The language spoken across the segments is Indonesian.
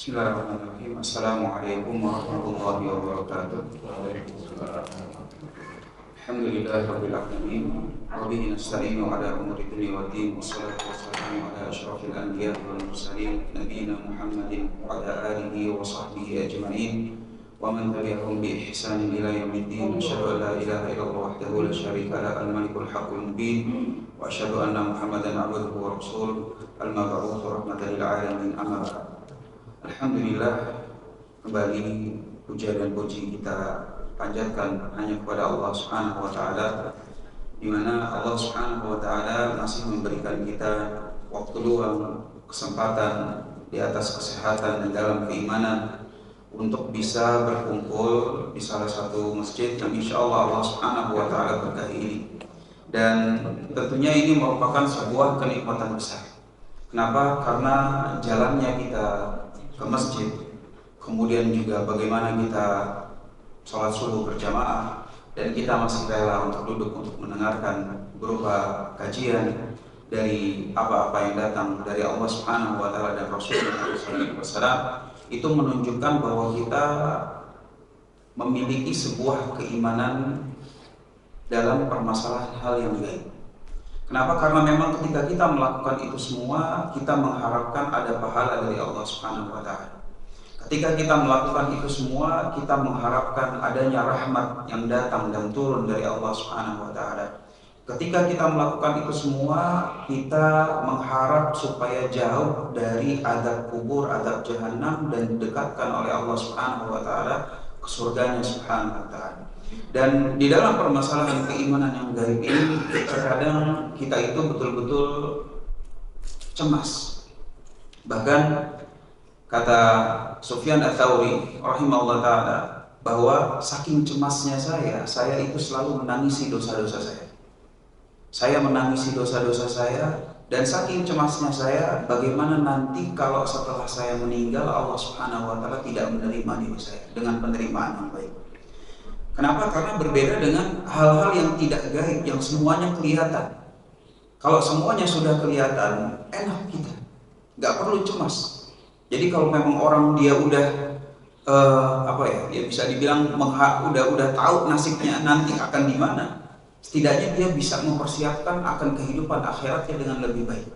Bismillahirrahmanirrahim. Assalamualaikum warahmatullahi wabarakatuh. Alhamdulillahirabbil alamin. Wa bihi nasta'inu ala umuri dunya waddin. Wassalatu wassalamu ala asyrafil anbiya'i wal mursalin nabiyina Muhammadin wa ala alihi wa sahbihi ajma'in. Wa man tabi'ahum bi ihsanin ila yaumiddin. Asyhadu an la ilaha illallah wahdahu la syarika lah al-malikul haqqul mubin. Wa asyhadu anna Muhammadan abduhu wa rasuluh al-mab'uts rahmatan lil alamin. Amma ba'd. Alhamdulillah, kembali puja dan puji kita panjatkan hanya kepada Allah Subhanahu wa taala, di mana Allah Subhanahu wa taala masih memberikan kita waktu luang, kesempatan di atas kesehatan dan dalam keimanan untuk bisa berkumpul di salah satu masjid yang insya Allah Allah Subhanahu wa taala berkahi ini. Dan tentunya ini merupakan sebuah kenikmatan besar. Kenapa? Karena jalannya kita ke masjid, kemudian juga bagaimana kita sholat subuh berjamaah, dan kita masih rela untuk duduk untuk mendengarkan berupa kajian dari apa-apa yang datang dari Allah Subhanahu wa taala dan Rasulullah SAW, itu menunjukkan bahwa kita memiliki sebuah keimanan dalam permasalahan hal yang gaib. Kenapa? Karena memang ketika kita melakukan itu semua, kita mengharapkan ada pahala dari Allah Subhanahu wa taala. Ketika kita melakukan itu semua, kita mengharapkan adanya rahmat yang datang dan turun dari Allah Subhanahu wa taala. Ketika kita melakukan itu semua, kita mengharap supaya jauh dari azab kubur, azab jahanam, dan didekatkan oleh Allah Subhanahu wa taala ke surganya Subhanahu wa taala. Dan di dalam permasalahan keimanan yang gaib ini, terkadang kita itu betul-betul cemas. Bahkan kata Sufyan Ats-Tsauri rahimahullah taala, bahwa saking cemasnya saya itu selalu menangisi dosa-dosa saya. Saya menangisi dosa-dosa saya, dan saking cemasnya saya, bagaimana nanti kalau setelah saya meninggal Allah Subhanahu wa taala tidak menerima diri saya dengan penerimaan yang baik. Kenapa? Karena berbeda dengan hal-hal yang tidak gaib, yang semuanya kelihatan. Kalau semuanya sudah kelihatan, enak kita, nggak perlu cemas. Jadi kalau memang orang dia udah ya bisa dibilang udah tahu nasibnya nanti akan di mana, setidaknya dia bisa mempersiapkan akan kehidupan akhiratnya dengan lebih baik.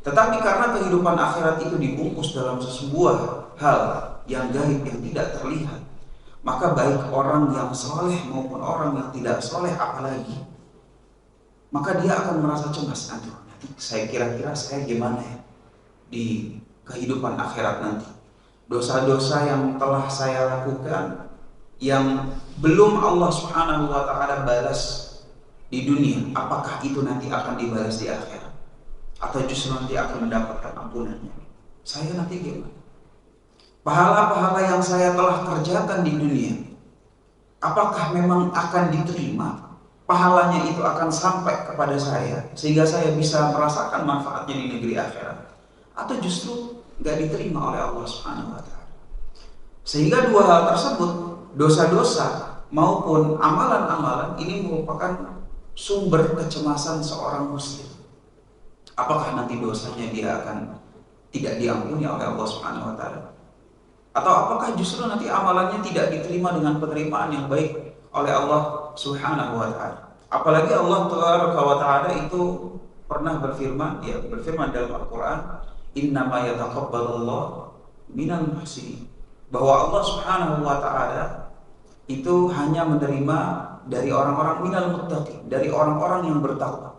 Tetapi karena kehidupan akhirat itu dibungkus dalam sebuah hal yang gaib, yang tidak terlihat, maka baik orang yang soleh maupun orang yang tidak soleh apalagi, maka dia akan merasa cemas. Nanti saya kira-kira saya gimana ya di kehidupan akhirat nanti. Dosa-dosa yang telah saya lakukan, yang belum Allah Subhanahu wa taala balas di dunia, apakah itu nanti akan dibalas di akhirat, atau justru nanti akan mendapatkan ampunannya? Saya nanti gimana? Pahala-pahala yang saya telah kerjakan di dunia, apakah memang akan diterima? Pahalanya itu akan sampai kepada saya sehingga saya bisa merasakan manfaatnya di negeri akhirat, atau justru nggak diterima oleh Allah Subhanahu wa taala? Sehingga dua hal tersebut, dosa-dosa maupun amalan-amalan, ini merupakan sumber kecemasan seorang muslim. Apakah nanti dosanya dia akan tidak diampuni oleh Allah Subhanahu wa taala? Atau apakah justru nanti amalannya tidak diterima dengan penerimaan yang baik oleh Allah Subhanahu wa taala? Apalagi Allah Taala itu pernah berfirman dalam Al-Qur'an, "Innama yataqabbalullahu minal muhsinin." Bahwa Allah Subhanahu wa taala itu hanya menerima dari orang-orang minal muttaqin, dari orang-orang yang bertakwa.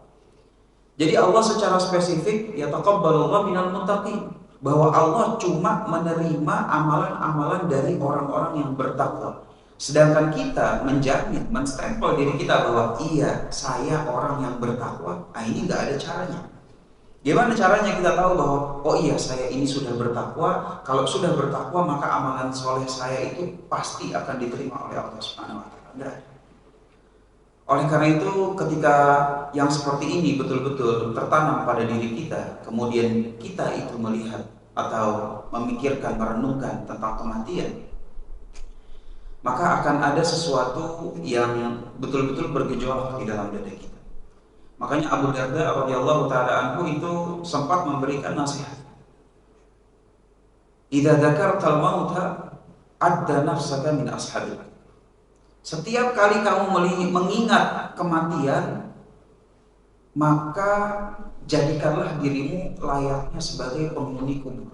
Jadi Allah secara spesifik yataqabbalullahu minal muttaqin, bahwa Allah cuma menerima amalan-amalan dari orang-orang yang bertakwa. Sedangkan kita menjamin, menstempel diri kita bahwa iya, saya orang yang bertakwa. Ini nggak ada caranya. Gimana caranya kita tahu bahwa oh iya, saya ini sudah bertakwa? Kalau sudah bertakwa, maka amalan soleh saya itu pasti akan diterima oleh Allah Subhanahu wa taala. Enggak. Oleh karena itu, ketika yang seperti ini betul-betul tertanam pada diri kita, kemudian kita itu melihat atau memikirkan, merenungkan tentang kematian, maka akan ada sesuatu yang betul-betul bergejolak di dalam dada kita. Makanya Abu Darda radhiyallahu taala anhu itu sempat memberikan nasihat. idza dzakartal mauta adda nafsaka min ashabil. Setiap kali kamu mengingat kematian, maka jadikanlah dirimu layaknya sebagai penghuni kubur.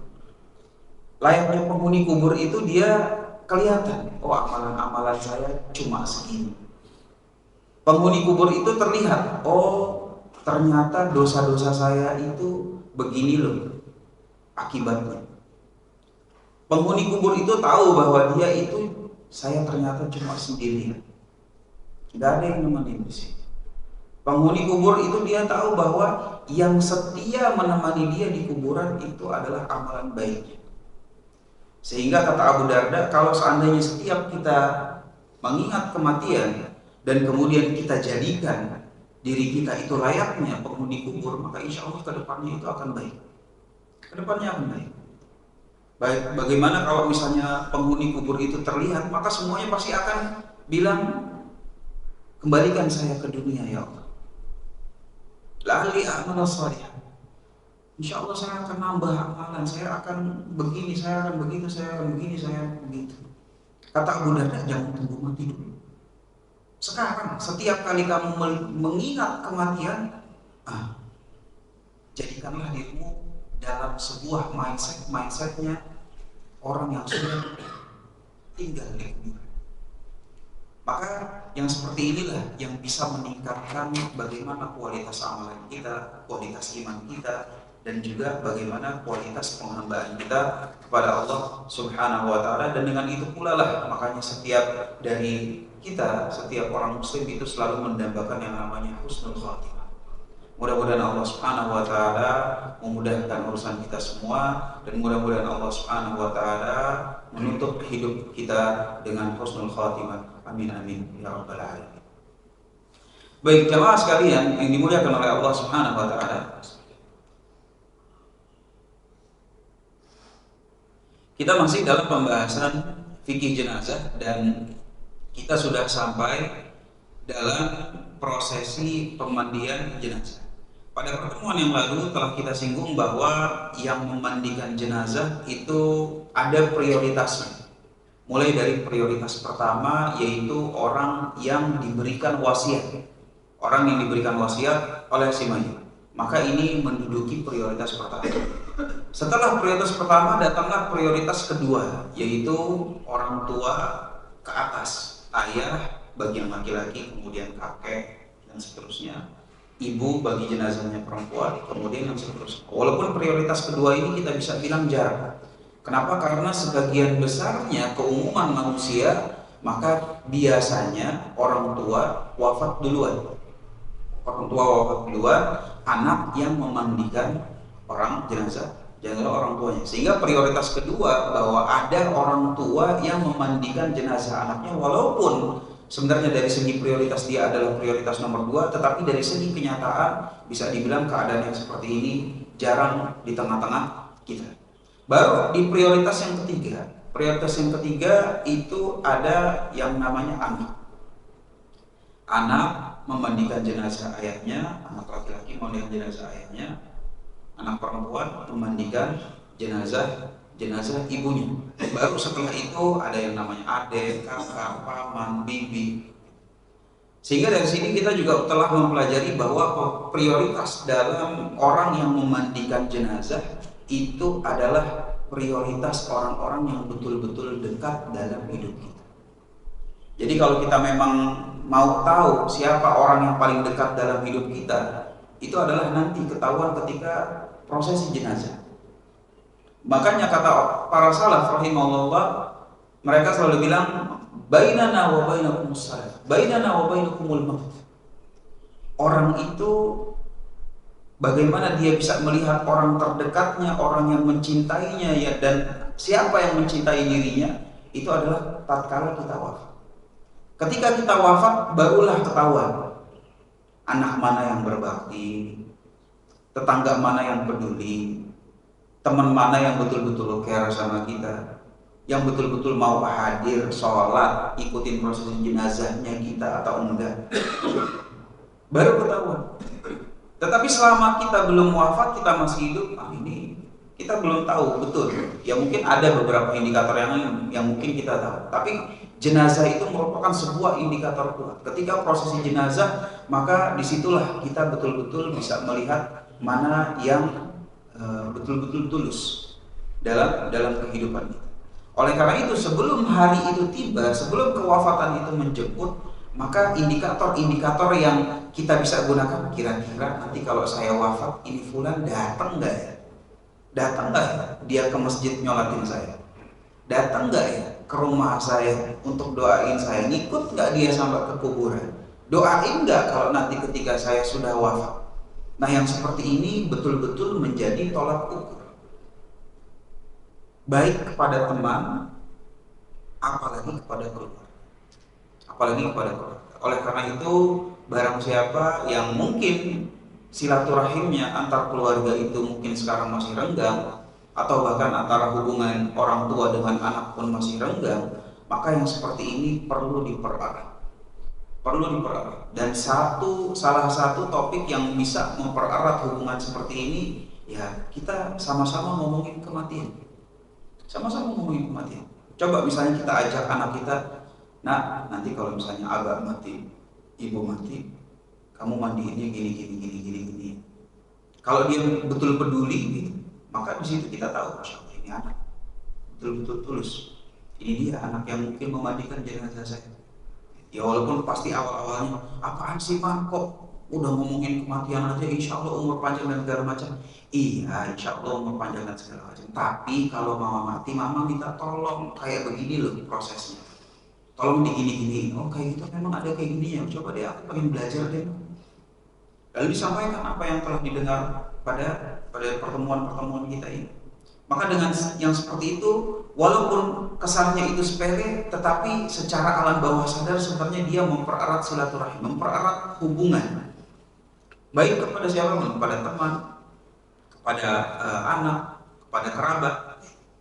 Layaknya penghuni kubur itu dia kelihatan, oh amalan-amalan saya cuma segini. Penghuni kubur itu terlihat, oh ternyata dosa-dosa saya itu begini loh akibatnya. Penghuni kubur itu tahu bahwa dia itu, saya ternyata cuma sendirian, nggak ada yang nemenin di sini. Penghuni kubur itu dia tahu bahwa yang setia menemani dia di kuburan itu adalah amalan baiknya. Sehingga kata Abu Darda, kalau seandainya setiap kita mengingat kematian dan kemudian kita jadikan diri kita itu layaknya penghuni kubur, maka insya Allah kedepannya itu akan baik. Kedepannya akan baik. Baik, bagaimana kalau misalnya penghuni kubur itu terlihat, maka semuanya pasti akan bilang, kembalikan saya ke dunia ya Allah. La'alli a'malu shalihan. Insya Allah saya akan nambah amalan, saya akan begini, saya akan begitu, saya akan begini, saya akan begitu. Kata Abu Darda, jangan tunggu mati dulu. Sekarang, setiap kali kamu mengingat kematian, jadikanlah dirimu dalam sebuah mindsetnya orang yang sudah tinggal di kuburan. Maka yang seperti inilah yang bisa meningkatkan bagaimana kualitas amalan kita, kualitas iman kita, dan juga bagaimana kualitas penghambaan kita kepada Allah Subhanahu wa Ta'ala. Dan dengan itu pula lah makanya setiap dari kita, setiap orang muslim itu selalu mendambakan yang namanya husnul khatimah. Mudah-mudahan Allah Subhanahu wa Ta'ala memudahkan urusan kita semua, dan mudah-mudahan Allah Subhanahu wa Ta'ala menutup hidup kita dengan husnul khatimah. Amin amin ya rabbal alamin. Baik jamaah sekalian yang dimuliakan oleh Allah Subhanahu wa Ta'ala, kita masih dalam pembahasan fikih jenazah dan kita sudah sampai dalam prosesi pemandian jenazah. Pada pertemuan yang lalu telah kita singgung bahwa yang memandikan jenazah itu ada prioritasnya. Mulai dari prioritas pertama yaitu orang yang diberikan wasiat. Orang yang diberikan wasiat oleh si mayit. Maka ini menduduki prioritas pertama. Setelah prioritas pertama datanglah prioritas kedua, yaitu orang tua ke atas, ayah bagi yang laki-laki, kemudian kakek dan seterusnya, ibu bagi jenazahnya perempuan, kemudian yang seterusnya. Walaupun prioritas kedua ini kita bisa bilang jarang. Kenapa? Karena sebagian besarnya keumuman manusia, maka biasanya orang tua wafat duluan. Orang tua wafat duluan, anak yang memandikan orang jenazah orang tuanya. Sehingga prioritas kedua bahwa ada orang tua yang memandikan jenazah anaknya, walaupun sebenarnya dari segi prioritas dia adalah prioritas nomor 2, tetapi dari segi kenyataan bisa dibilang keadaan yang seperti ini jarang di tengah-tengah kita. Baru di prioritas yang ketiga. Prioritas yang ketiga itu ada yang namanya anak. Anak memandikan jenazah ayahnya, anak laki-laki memandikan jenazah ayahnya, anak perempuan memandikan jenazah ibunya. Baru setelah itu ada yang namanya adik, kakak, paman, bibi. Sehingga dari sini kita juga telah mempelajari bahwa prioritas dalam orang yang memandikan jenazah itu adalah prioritas orang-orang yang betul-betul dekat dalam hidup kita. Jadi kalau kita memang mau tahu siapa orang yang paling dekat dalam hidup kita, itu adalah nanti ketahuan ketika prosesi jenazah. Makanya kata para salaf rahimahullah, mereka selalu bilang bainana wa bainakumus salat, bainana wa bainakumul maut. Orang itu bagaimana dia bisa melihat orang terdekatnya, orang yang mencintainya ya, dan siapa yang mencintai dirinya, itu adalah tatkala kita wafat. Ketika kita wafat barulah ketahuan anak mana yang berbakti, tetangga mana yang peduli, teman mana yang betul-betul care sama kita, yang betul-betul mau hadir, sholat, ikutin prosesi jenazahnya kita atau enggak, baru ketahuan. Tetapi selama kita belum wafat, kita masih hidup, ini kita belum tahu betul. Ya mungkin ada beberapa indikator yang mungkin kita tahu. Tapi jenazah itu merupakan sebuah indikator kuat. Ketika prosesi jenazah, maka disitulah kita betul-betul bisa melihat mana yang betul-betul tulus dalam kehidupan kita. Oleh karena itu, sebelum hari itu tiba, sebelum kewafatan itu menjemput, maka indikator-indikator yang kita bisa gunakan, kira-kira nanti kalau saya wafat, ini fulan datang nggak ya? Datang nggak ya dia ke masjid nyolatin saya? Datang nggak ya ke rumah saya untuk doain saya? Ngikut nggak dia sampai ke kuburan? Doain nggak kalau nanti ketika saya sudah wafat? Nah, yang seperti ini betul-betul menjadi tolak ukur, baik kepada teman, apalagi kepada keluarga. Apalagi kepada keluarga. Oleh karena itu, barang siapa yang mungkin silaturahimnya antar keluarga itu mungkin sekarang masih renggang, atau bahkan antara hubungan orang tua dengan anak pun masih renggang, maka yang seperti ini perlu dipererat. Perlu dipererat. Dan salah satu topik yang bisa mempererat hubungan seperti ini, ya kita sama-sama ngomongin kematian. Sama-sama ngomongin kematian. Coba misalnya kita ajak anak kita, nah nanti kalau misalnya abah mati, ibu mati, kamu mandiinnya gini. Kalau dia betul peduli gitu, maka di situ kita tahu, Masya Allah, ini anak betul-betul tulus. Ini dia anak yang mungkin memandikan jenazah saya. Ya walaupun pasti awal-awalnya, apaan sih Pak, kok udah ngomongin kematian aja, insya Allah umur panjang dan segala macam. Iya, insya Allah umur panjang dan segala macam. Tapi kalau mama mati, mama minta tolong kayak begini loh prosesnya. Tolong digini-gini. Oh kayak gitu memang ada kayak gini ya. Coba deh aku pengen belajar deh. Lalu disampaikan apa yang telah didengar pada pertemuan-pertemuan kita ini. Maka dengan yang seperti itu, walaupun kesannya itu sepele, tetapi secara alam bawah sadar sebenarnya dia mempererat silaturahim, mempererat hubungan, baik kepada siapapun, kepada teman, kepada anak, kepada kerabat.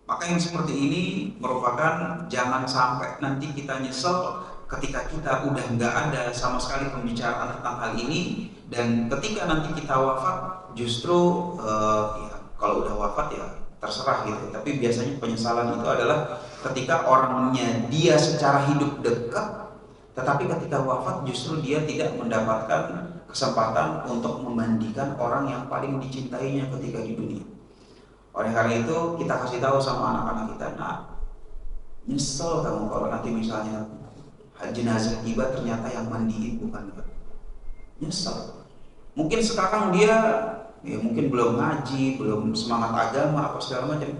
Maka yang seperti ini merupakan jangan sampai nanti kita nyesel ketika kita udah nggak ada sama sekali pembicaraan tentang hal ini, dan ketika nanti kita wafat justru ya kalau udah wafat ya terserah gitu. Tapi biasanya penyesalan itu adalah ketika orangnya dia secara hidup dekat, tetapi ketika wafat justru dia tidak mendapatkan kesempatan untuk memandikan orang yang paling dicintainya ketika di dunia. Oleh karena itu kita kasih tahu sama anak-anak kita, nah nyesel kamu kalau nanti misalnya jenazah tiba ternyata yang mandiin bukan kamu. Nyesel. Mungkin sekarang dia ya mungkin belum ngaji, belum semangat agama apa segala macam.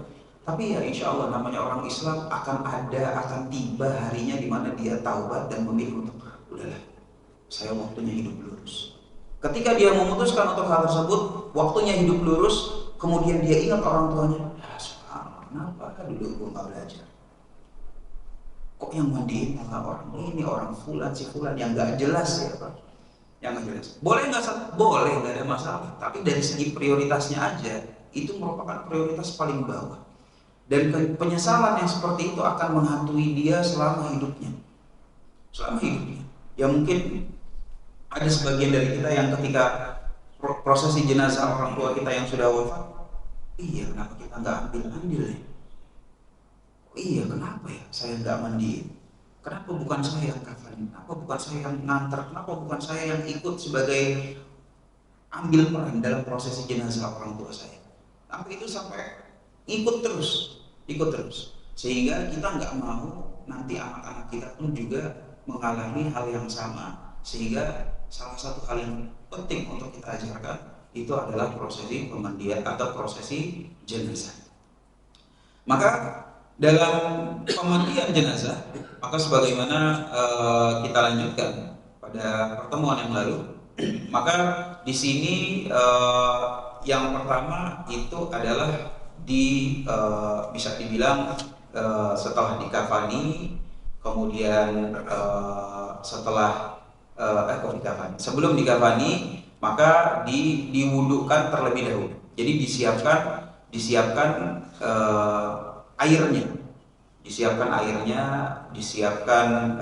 Tapi ya insya Allah namanya orang Islam akan tiba harinya di mana dia taubat dan memilih untuk udahlah, saya waktunya hidup lurus. Ketika dia memutuskan untuk hal tersebut, waktunya hidup lurus, kemudian dia ingat orang tuanya, ya subhanallah, kenapa dulu gue nggak belajar? Kok yang mandiin malah orang ini, orang fulan si fulan yang nggak jelas ya Pak? Yang nggak jelas. Boleh nggak ada masalah. Tapi dari segi prioritasnya aja, itu merupakan prioritas paling bawah. Dan penyesalan yang seperti itu akan menghantui dia selama hidupnya. Selama hidupnya. Ya mungkin ada sebagian dari kita yang ketika prosesi jenazah orang tua kita yang sudah wafat, iya kenapa kita nggak ambil andil ya? Iya kenapa ya saya nggak mandiin? Kenapa bukan saya yang kafanin? Kenapa bukan saya yang ngantar? Kenapa bukan saya yang ikut sebagai ambil peran dalam prosesi jenazah orang tua saya? Sampai itu sampai ikut terus, sehingga kita nggak mau nanti anak-anak kita pun juga mengalami hal yang sama. Sehingga salah satu hal yang penting untuk kita ajarkan itu adalah prosesi pemandian atau prosesi jenazah. Maka dalam pemandian jenazah, maka sebagaimana kita lanjutkan pada pertemuan yang lalu, maka di sini yang pertama itu adalah bisa dibilang setelah dikafani, kemudian sebelum dikafani maka diwudukan terlebih dahulu. Jadi disiapkan airnya, disiapkan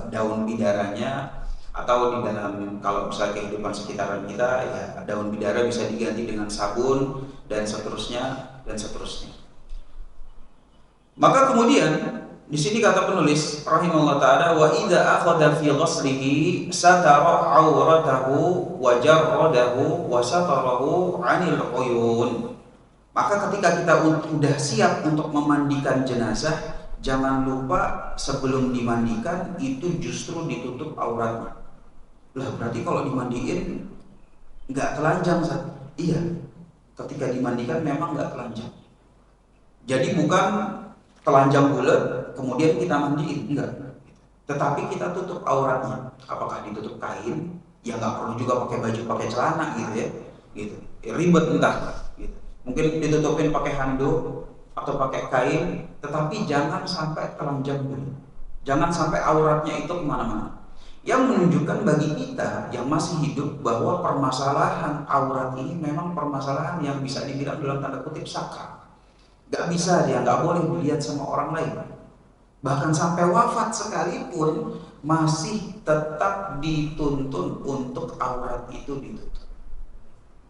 daun bidaranya, atau di dalam kalau misalnya kehidupan sekitaran kita ya daun bidara bisa diganti dengan sabun dan seterusnya. dan seterusnya. Maka kemudian di sini kata penulis rahimahullah taala, wa idza akhadha fi ghaslihi satara auratahu wa jarradahu wa satarahu 'anil uyun. Maka ketika kita sudah siap untuk memandikan jenazah, jangan lupa sebelum dimandikan itu justru ditutup auratnya. Lah berarti kalau dimandiin nggak telanjang, iya. Ketika dimandikan memang nggak telanjang. Jadi bukan telanjang bulat kemudian kita mandiin, enggak. Tetapi kita tutup auratnya. Apakah ditutup kain? Ya nggak perlu juga pakai baju, pakai celana gitu ya. Gitu. Ribet entah. Gitu. Mungkin ditutupin pakai handuk atau pakai kain, tetapi jangan sampai telanjang bulat. Jangan sampai auratnya itu kemana-mana. Yang menunjukkan bagi kita yang masih hidup bahwa permasalahan aurat ini memang permasalahan yang bisa dibilang dalam tanda kutip sakral. Gak bisa, dia gak boleh dilihat sama orang lain. Bahkan sampai wafat sekalipun masih tetap dituntun untuk aurat itu ditutup.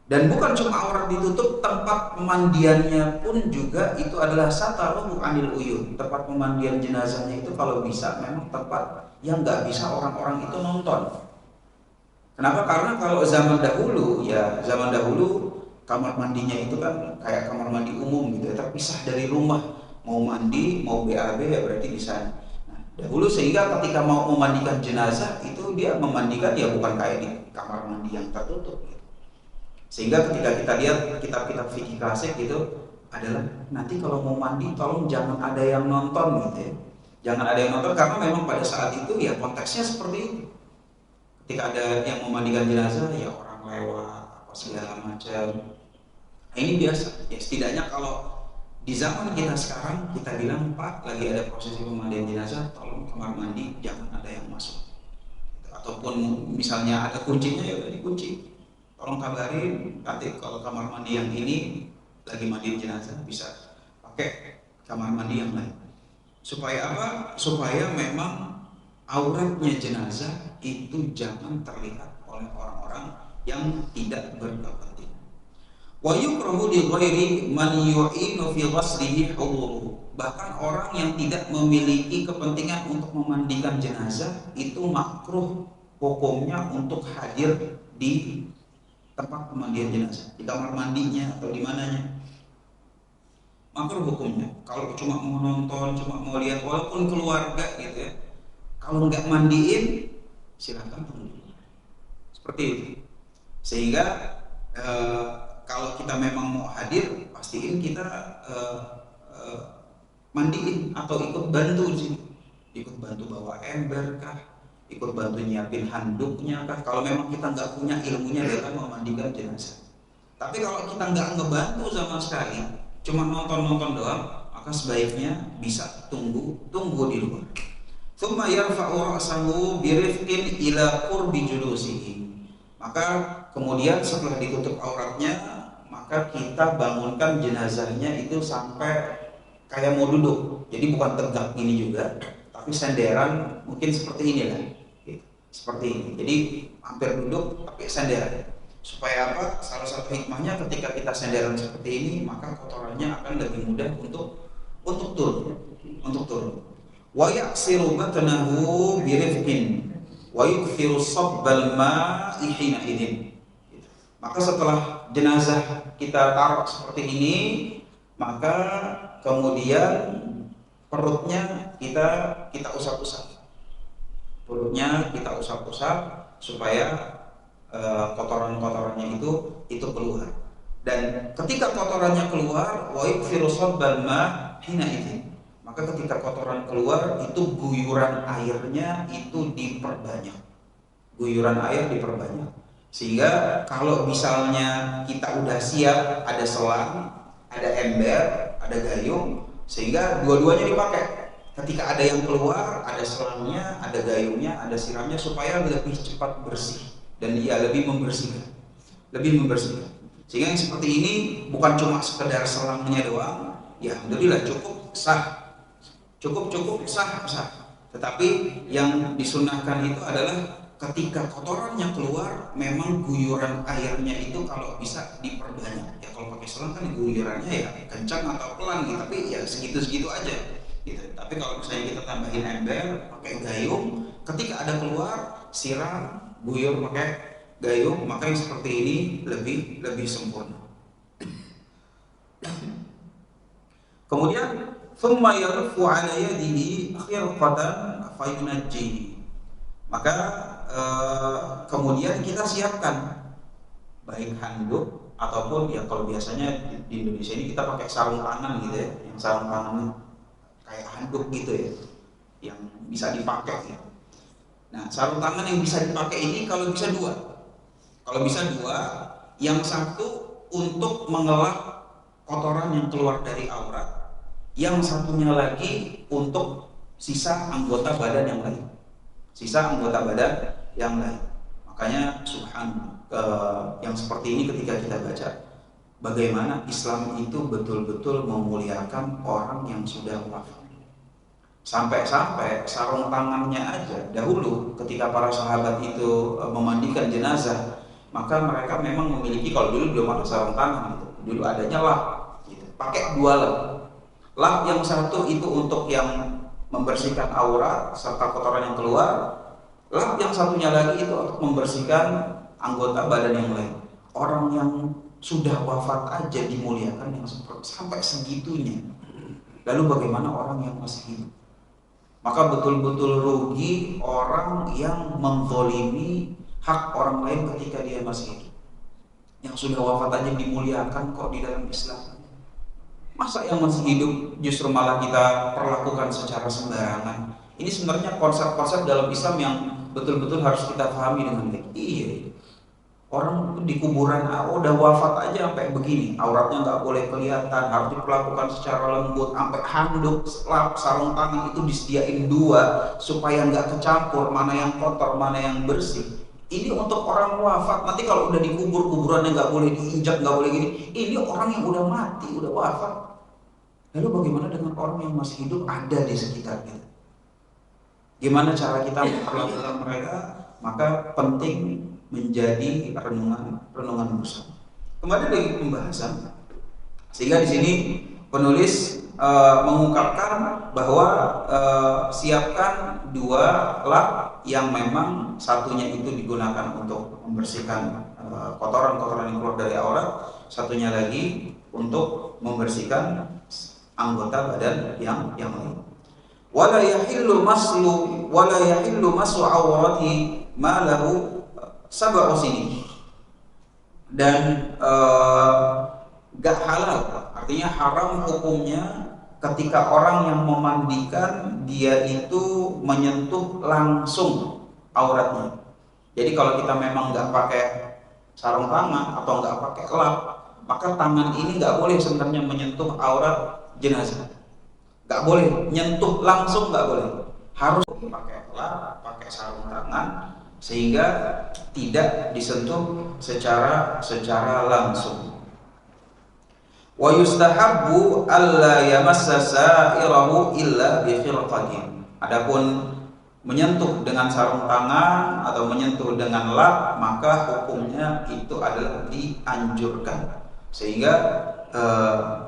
Dan bukan cuma aurat ditutup, tempat pemandiannya pun juga itu adalah sataruhu 'anil uyun. Tempat pemandian jenazahnya itu kalau bisa memang tempat yang nggak bisa orang-orang itu nonton. Kenapa? Karena kalau zaman dahulu kamar mandinya itu kan kayak kamar mandi umum gitu ya, terpisah dari rumah. Mau mandi, mau BAB ya berarti di sana. Nah, dahulu sehingga ketika mau memandikan jenazah itu dia memandikan ya bukan kayak di kamar mandi yang tertutup gitu. Sehingga ketika kita lihat kitab-kitab fikih klasik gitu adalah nanti kalau mau mandi tolong jangan ada yang nonton gitu ya. Jangan ada yang nonton karena memang pada saat itu ya konteksnya seperti itu. Ketika ada yang memandikan jenazah ya orang lewat apa segala macam. Nah, ini biasa. Ya setidaknya kalau di zaman kita sekarang kita bilang Pak lagi ada prosesi pemandian jenazah, tolong kamar mandi jangan ada yang masuk. Ataupun misalnya ada kuncinya ya udah dikunci. Tolong kabarin nanti kalau kamar mandi yang ini lagi mandiin jenazah bisa pakai kamar mandi yang lain. Supaya apa? Supaya memang auratnya jenazah itu jangan terlihat oleh orang-orang yang tidak berkepentingan. Wa yukrahu li ghairi man yu'inu fi ghaslihi huduruhu. Bahkan orang yang tidak memiliki kepentingan untuk memandikan jenazah itu makruh hukumnya untuk hadir di tempat pemandian jenazah, di kamar mandinya atau di mananya. Makruh hukumnya. Kalau cuma mau nonton, cuma mau lihat, walaupun keluarga gitu ya, kalau nggak mandiin silakan tunggu. Seperti itu. Sehingga kalau kita memang mau hadir, pastiin kita mandiin atau ikut bantu di sini. Ikut bantu bawa ember kah? Ikut bantu nyiapin handuknya kah? Kalau memang kita nggak punya ilmunya dalam memandikan jenazah. Tapi kalau kita nggak ngebantu sama sekali, cuma nonton-nonton doang, maka sebaiknya bisa tunggu di luar. Tsumma yarfa'u ra'sahu birifqin ila qurbi julusihi. Maka kemudian setelah ditutup auratnya, maka kita bangunkan jenazahnya itu sampai kayak mau duduk. Jadi bukan tegak gini juga, tapi senderan mungkin seperti ini lah. Seperti ini. Jadi hampir duduk tapi senderan. Supaya apa? Salah satu hikmahnya ketika kita senderan seperti ini, maka kotorannya akan lebih mudah untuk turun. Wa ya'siru batnahu birifqin wa yukthiru sabbal ma'i hina idin. Maka setelah jenazah kita taruh seperti ini, maka kemudian perutnya kita usap-usap. Perutnya kita usap-usap supaya kotoran-kotorannya itu keluar. Dan ketika kotorannya keluar, wa yukthiru sabbal ma' hina idin. Maka ketika kotoran keluar, itu guyuran airnya itu diperbanyak. Guyuran air diperbanyak. Sehingga kalau misalnya kita udah siap, ada selang, ada ember, ada gayung, sehingga dua-duanya dipakai. Ketika ada yang keluar, ada selangnya, ada gayungnya, ada siramnya, supaya lebih cepat bersih dan dia lebih membersihkan. Sehingga yang seperti ini bukan cuma sekedar selangnya doang, ya alhamdulillah cukup sah. Tetapi yang disunahkan itu adalah ketika kotorannya keluar, memang guyuran airnya itu kalau bisa diperbanyak. Ya kalau pakai selang kan guyurannya ya kencang atau pelan gitu, tapi ya segitu-segitu aja gitu. Tapi kalau misalnya kita tambahin ember, pakai gayung, ketika ada keluar, siram, guyur pakai gayung, maka yang seperti ini lebih sempurna. Kemudian thumma yarfu ala yadihi khirqatan fayunajjihi. Maka kemudian kita siapkan baik handuk ataupun ya kalau biasanya di Indonesia ini kita pakai sarung tangan gitu ya, yang sarung tangan kayak handuk gitu ya, yang bisa dipakai ya. Nah, sarung tangan yang bisa dipakai ini kalau bisa dua, yang satu untuk mengelak kotoran yang keluar dari aurat, yang satunya lagi untuk sisa anggota badan yang lain. Makanya yang seperti ini ketika kita baca, bagaimana Islam itu betul-betul memuliakan orang yang sudah wafat. Sampai-sampai sarung tangannya aja dahulu ketika para sahabat itu memandikan jenazah, maka mereka memang memiliki, kalau dulu belum ada sarung tangan gitu, dulu adanya lap gitu. Pakai dua lap yang satu itu untuk yang membersihkan aurat serta kotoran yang keluar, lap yang satunya lagi itu untuk membersihkan anggota badan yang lain. Orang yang sudah wafat aja dimuliakan yang sampai segitunya, lalu bagaimana orang yang masih hidup? Maka betul-betul rugi orang yang menzalimi hak orang lain ketika dia masih hidup. Yang sudah wafat aja dimuliakan kok di dalam Islam. Masa yang masih hidup justru malah kita perlakukan secara sembarangan? Ini sebenarnya konsep-konsep dalam Islam yang betul-betul harus kita pahami dengan baik. Iya, orang di kuburan udah wafat aja sampai begini, auratnya nggak boleh kelihatan, harus diperlakukan secara lembut, sampai handuk, lap, sarung tangan itu disediain dua supaya nggak kecampur mana yang kotor mana yang bersih. Ini untuk orang wafat. Nanti kalau udah dikubur, kuburannya nggak boleh diinjak, nggak boleh gini. Ini orang yang udah mati, udah wafat. Lalu bagaimana dengan orang yang masih hidup ada di sekitar kita? Gimana cara kita memperlakukan mereka? Maka penting menjadi renungan bersama. Kembali lagi pembahasan, sehingga di sini penulis mengungkapkan bahwa siapkan dua lap yang memang satunya itu digunakan untuk membersihkan kotoran-kotoran yang keluar dari aurat, satunya lagi untuk membersihkan anggota badan yang lain. Wala yahillu masu awrati ma lahu sab'u sinin. Dan gak halal, artinya haram hukumnya ketika orang yang memandikan dia itu menyentuh langsung auratnya. Jadi kalau kita memang nggak pakai sarung tangan atau nggak pakai lap, maka tangan ini nggak boleh sebenarnya menyentuh aurat jenazah. Nggak boleh nyentuh langsung, nggak boleh. Harus pakai lap, pakai sarung tangan, sehingga tidak disentuh secara langsung. Wa yustahabbu alla yamassa sa'irahu illa bi khirqatin. Adapun menyentuh dengan sarung tangan atau menyentuh dengan lap, maka hukumnya itu adalah dianjurkan. Sehingga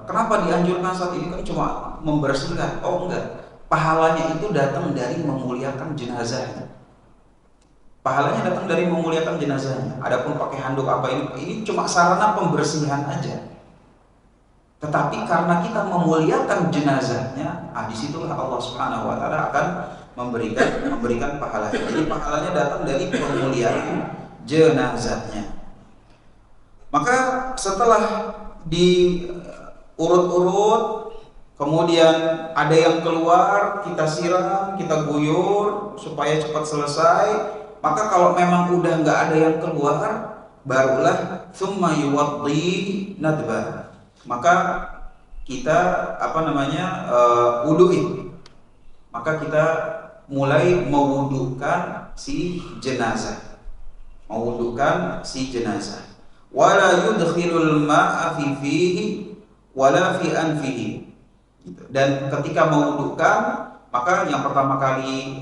kenapa dianjurkan saat ini? Kan cuma membersihkan. Oh enggak, pahalanya itu datang dari memuliakan jenazahnya. Pahalanya datang dari memuliakan jenazahnya. Adapun pakai handuk apa ini cuma sarana pembersihan aja. Tetapi karena kita memuliakan jenazahnya, disitulah Allah Subhanahu Wa Taala akan memberikan pahalanya. Jadi pahalanya datang dari pemuliaan jenazahnya. Maka setelah diurut-urut, kemudian ada yang keluar, kita siram, kita guyur supaya cepat selesai. Maka kalau memang udah nggak ada yang keluar, barulah tsumma yuwaddi nadba. Maka kita wuduin. Maka kita mulai mewudukan si jenazah. Wala yudkhilul ma'a fi fihi wala fi anfihi. Dan ketika mewudukan, Maka yang pertama kali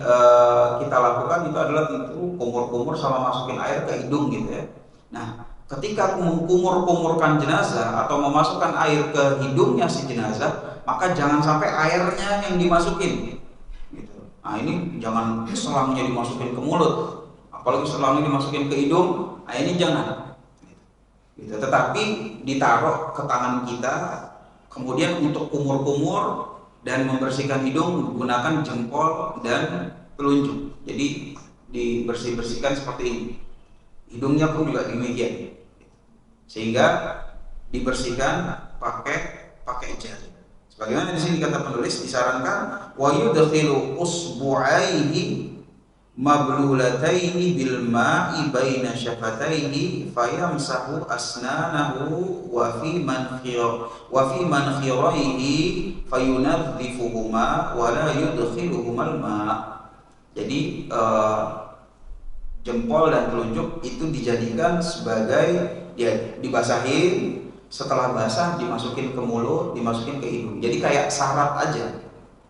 kita lakukan itu adalah tentu kumur-kumur sama masukin air ke hidung gitu ya. Nah, ketika kumur-kumurkan jenazah atau memasukkan air ke hidungnya si jenazah, maka jangan sampai airnya yang dimasukin. Gitu. Nah ini jangan selangnya dimasukin ke mulut, apalagi selangnya dimasukin ke hidung. Nah ini jangan. Gitu. Tetapi ditaruh ke tangan kita, kemudian untuk kumur-kumur dan membersihkan hidung menggunakan jempol dan telunjuk. Jadi dibersih-bersihkan seperti ini. Hidungnya pun juga demikian. Sehingga dibersihkan pakai jari. Sebagaimana di sini kata penulis disarankan wa yudkhilu usbu'aihi mablulataini bil ma'i baina syafataihi fayamsahu asnanahu wa fi mankhiraihi fayunadhifuhuma wa la yudkhiluhumal ma'. Jadi jempol dan telunjuk itu dijadikan sebagai dibasahin, setelah basah dimasukin ke mulut, dimasukin ke hidung. Jadi kayak syarat aja,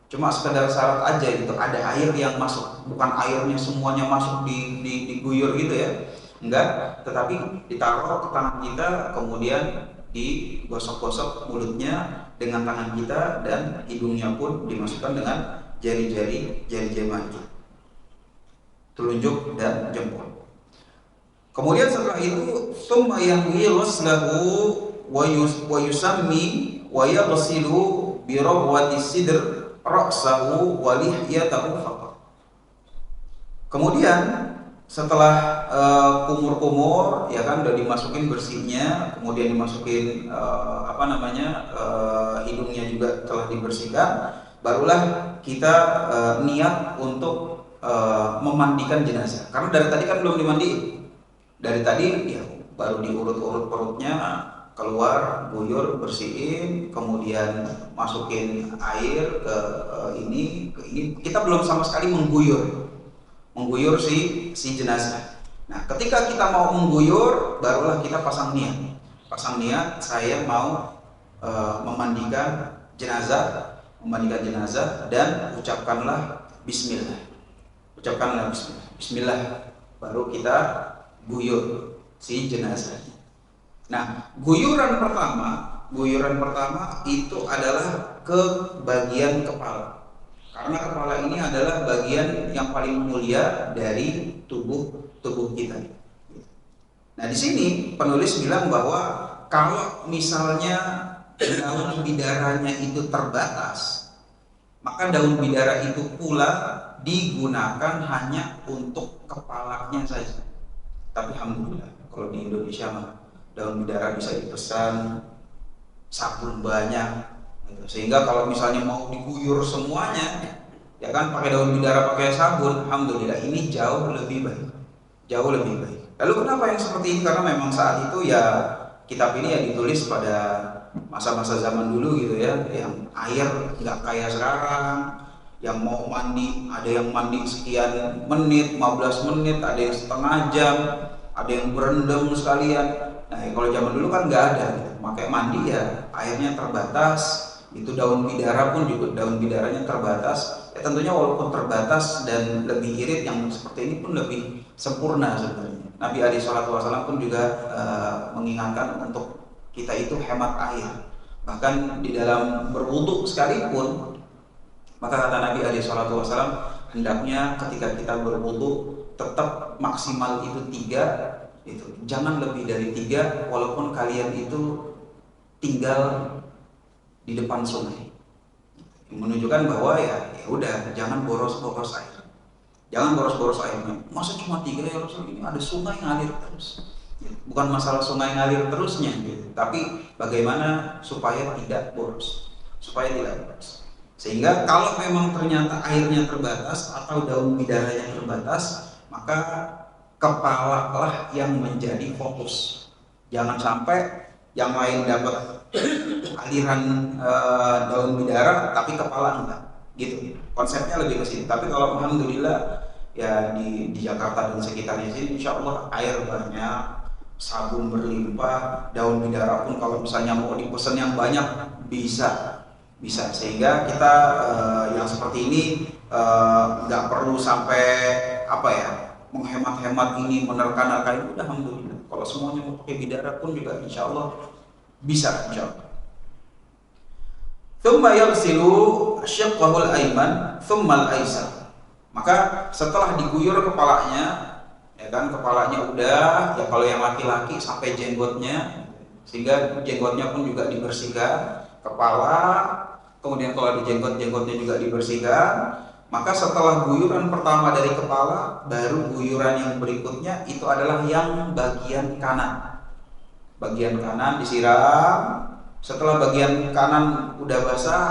cuma sekedar syarat aja gitu, ada air yang masuk, bukan airnya semuanya masuk diguyur gitu ya, enggak, tetapi ditaruh ke tangan kita, kemudian digosok-gosok mulutnya dengan tangan kita, dan hidungnya pun dimasukkan dengan jari jemaah kita, telunjuk dan jempol. Kemudian setelah itu summa yahwi ghuslahu wa yusammi wa yaghsilu bi rawati sidr ra'sahu wa lihyatahu faqat. Kemudian setelah kumur-kumur ya kan udah dimasukin bersihnya, kemudian dimasukin hidungnya juga telah dibersihkan, barulah kita niat untuk memandikan jenazah. Karena dari tadi kan belum dimandiin. Dari tadi ya baru diurut-urut perutnya, keluar, guyur, bersihin, kemudian masukin air ke ini. Kita belum sama sekali mengguyur si jenazah. Nah, ketika kita mau mengguyur, barulah kita pasang niat, saya mau memandikan jenazah, dan ucapkanlah Bismillah. Bismillah, baru kita guyur si jenazah. Nah, guyuran pertama itu adalah ke bagian kepala. Karena kepala ini adalah bagian yang paling mulia dari tubuh kita. Nah, di sini penulis bilang bahwa kalau misalnya daun bidaranya itu terbatas, maka daun bidara itu pula digunakan hanya untuk kepalanya saja. Tapi alhamdulillah kalau di Indonesia mah daun bidara bisa dipesan, sabun banyak gitu. Sehingga kalau misalnya mau diguyur semuanya ya kan pakai daun bidara, pakai sabun, alhamdulillah ini jauh lebih baik. Lalu kenapa yang seperti ini? Karena memang saat itu ya kitab ini ya ditulis pada masa-masa zaman dulu gitu ya, yang air nggak kayak sekarang, yang mau mandi ada yang mandi sekian menit, 15 menit, ada yang setengah jam, ada yang berendam sekalian. Nah kalau zaman dulu kan nggak ada gitu. Makanya mandi ya airnya terbatas, itu daun bidara pun juga daun bidaranya terbatas ya, tentunya walaupun terbatas dan lebih irit, yang seperti ini pun lebih sempurna sebenarnya. Nabi alaihi salatu wasallam pun juga mengingatkan untuk kita itu hemat air, bahkan di dalam berwudu sekalipun. Maka kata Nabi alaihi salatu wasallam, hendaknya ketika kita berwudu tetap maksimal itu 3, itu jangan lebih dari 3, walaupun kalian itu tinggal di depan sungai. Menunjukkan bahwa ya udah, jangan boros-boros air. Jangan boros-boros airnya. Masa cuma 3 ya Rasul, ini ada sungai ngalir terus. Bukan masalah sungai ngalir terusnya gitu, tapi bagaimana supaya tidak boros. Sehingga kalau memang ternyata airnya terbatas atau daun bidaranya terbatas, maka kepala lah yang menjadi fokus. Jangan sampai yang lain dapat aliran daun bidara tapi kepala enggak, gitu. Konsepnya lebih ke sini. Tapi kalau alhamdulillah ya di Jakarta dan sekitarnya sini insya Allah air banyak, sabun berlimpah, daun bidara pun kalau misalnya mau dipesan yang banyak bisa. Sehingga kita yang seperti ini nggak perlu sampai apa ya, menghemat-hemat ini, menerka-nerka ini. Udah alhamdulillah. Kalau semuanya mau pakai bidara pun juga insya Allah bisa, insya Allah. Thumma yaghsilu syiqqahul ayman thumma al-aysar. Maka setelah diguyur kepalanya, ya kan, kepalanya udah, ya kalau yang laki-laki sampai jenggotnya, sehingga jenggotnya pun juga dibersihkan, kepala, kemudian kalau di jenggotnya juga dibersihkan. Maka setelah guyuran pertama dari kepala, baru guyuran yang berikutnya itu adalah yang bagian kanan. Bagian kanan disiram. Setelah bagian kanan udah basah,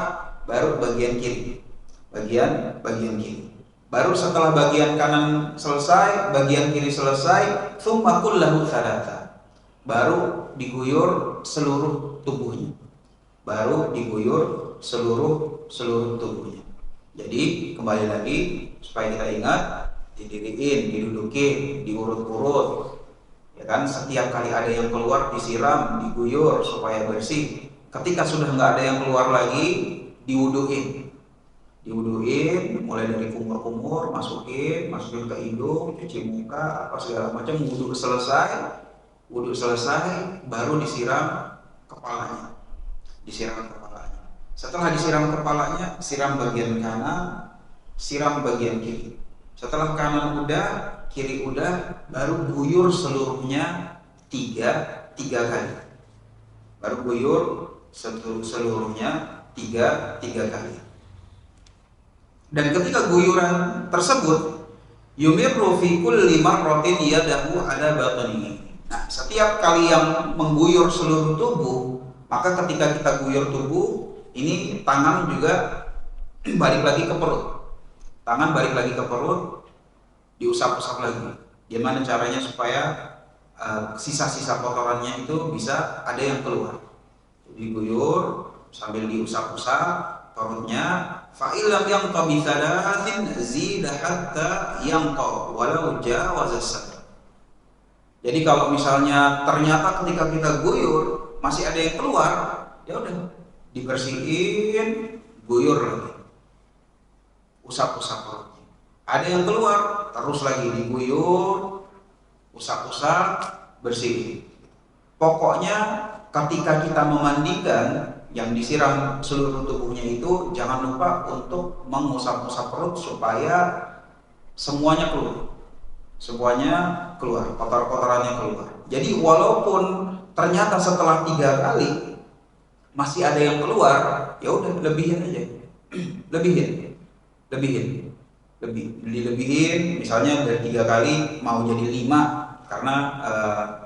baru bagian kiri. Bagian kiri. Baru setelah bagian kanan selesai, bagian kiri selesai, tsumma kullahu thalatha. Baru diguyur seluruh tubuhnya. Baru diguyur seluruh tubuhnya. Jadi kembali lagi supaya kita ingat, didiriin, didudukin, diurut-urut, ya kan. Setiap kali ada yang keluar disiram, diguyur supaya bersih. Ketika sudah nggak ada yang keluar lagi, diwuduin, mulai dari kumur-kumur, masukin ke hidung, cuci muka, apa segala macam. Wudhu selesai, baru disiram kepalanya. Setelah disiram kepalanya, siram bagian kanan, siram bagian kiri. Setelah kanan udah, kiri udah, baru guyur seluruhnya tiga kali. Baru guyur seluruhnya tiga kali. Dan ketika guyuran tersebut, yumirru fi kulli marratin yadahu ala batnihi. Nah, setiap kali yang mengguyur seluruh tubuh, maka ketika kita guyur tubuh, ini tangan juga balik lagi ke perut. Tangan balik lagi ke perut, diusap-usap lagi. Gimana caranya supaya sisa-sisa kotorannya itu bisa ada yang keluar. Diguyur sambil diusap-usap perutnya. Fa'ilam yang qabithalatin zida hatta yang walau jawaza sadr. Jadi kalau misalnya ternyata ketika kita guyur masih ada yang keluar, ya udah dibersihin, guyur lagi, usap-usap perutnya. Ada yang keluar, terus lagi diguyur, usap-usap, bersihin. Pokoknya ketika kita memandikan, yang disiram seluruh tubuhnya itu jangan lupa untuk mengusap-usap perut supaya semuanya keluar, kotor-kotorannya keluar. Jadi walaupun ternyata setelah 3 kali masih ada yang keluar, ya udah lebihin aja, dilebihin. Misalnya dari 3 kali mau jadi 5, karena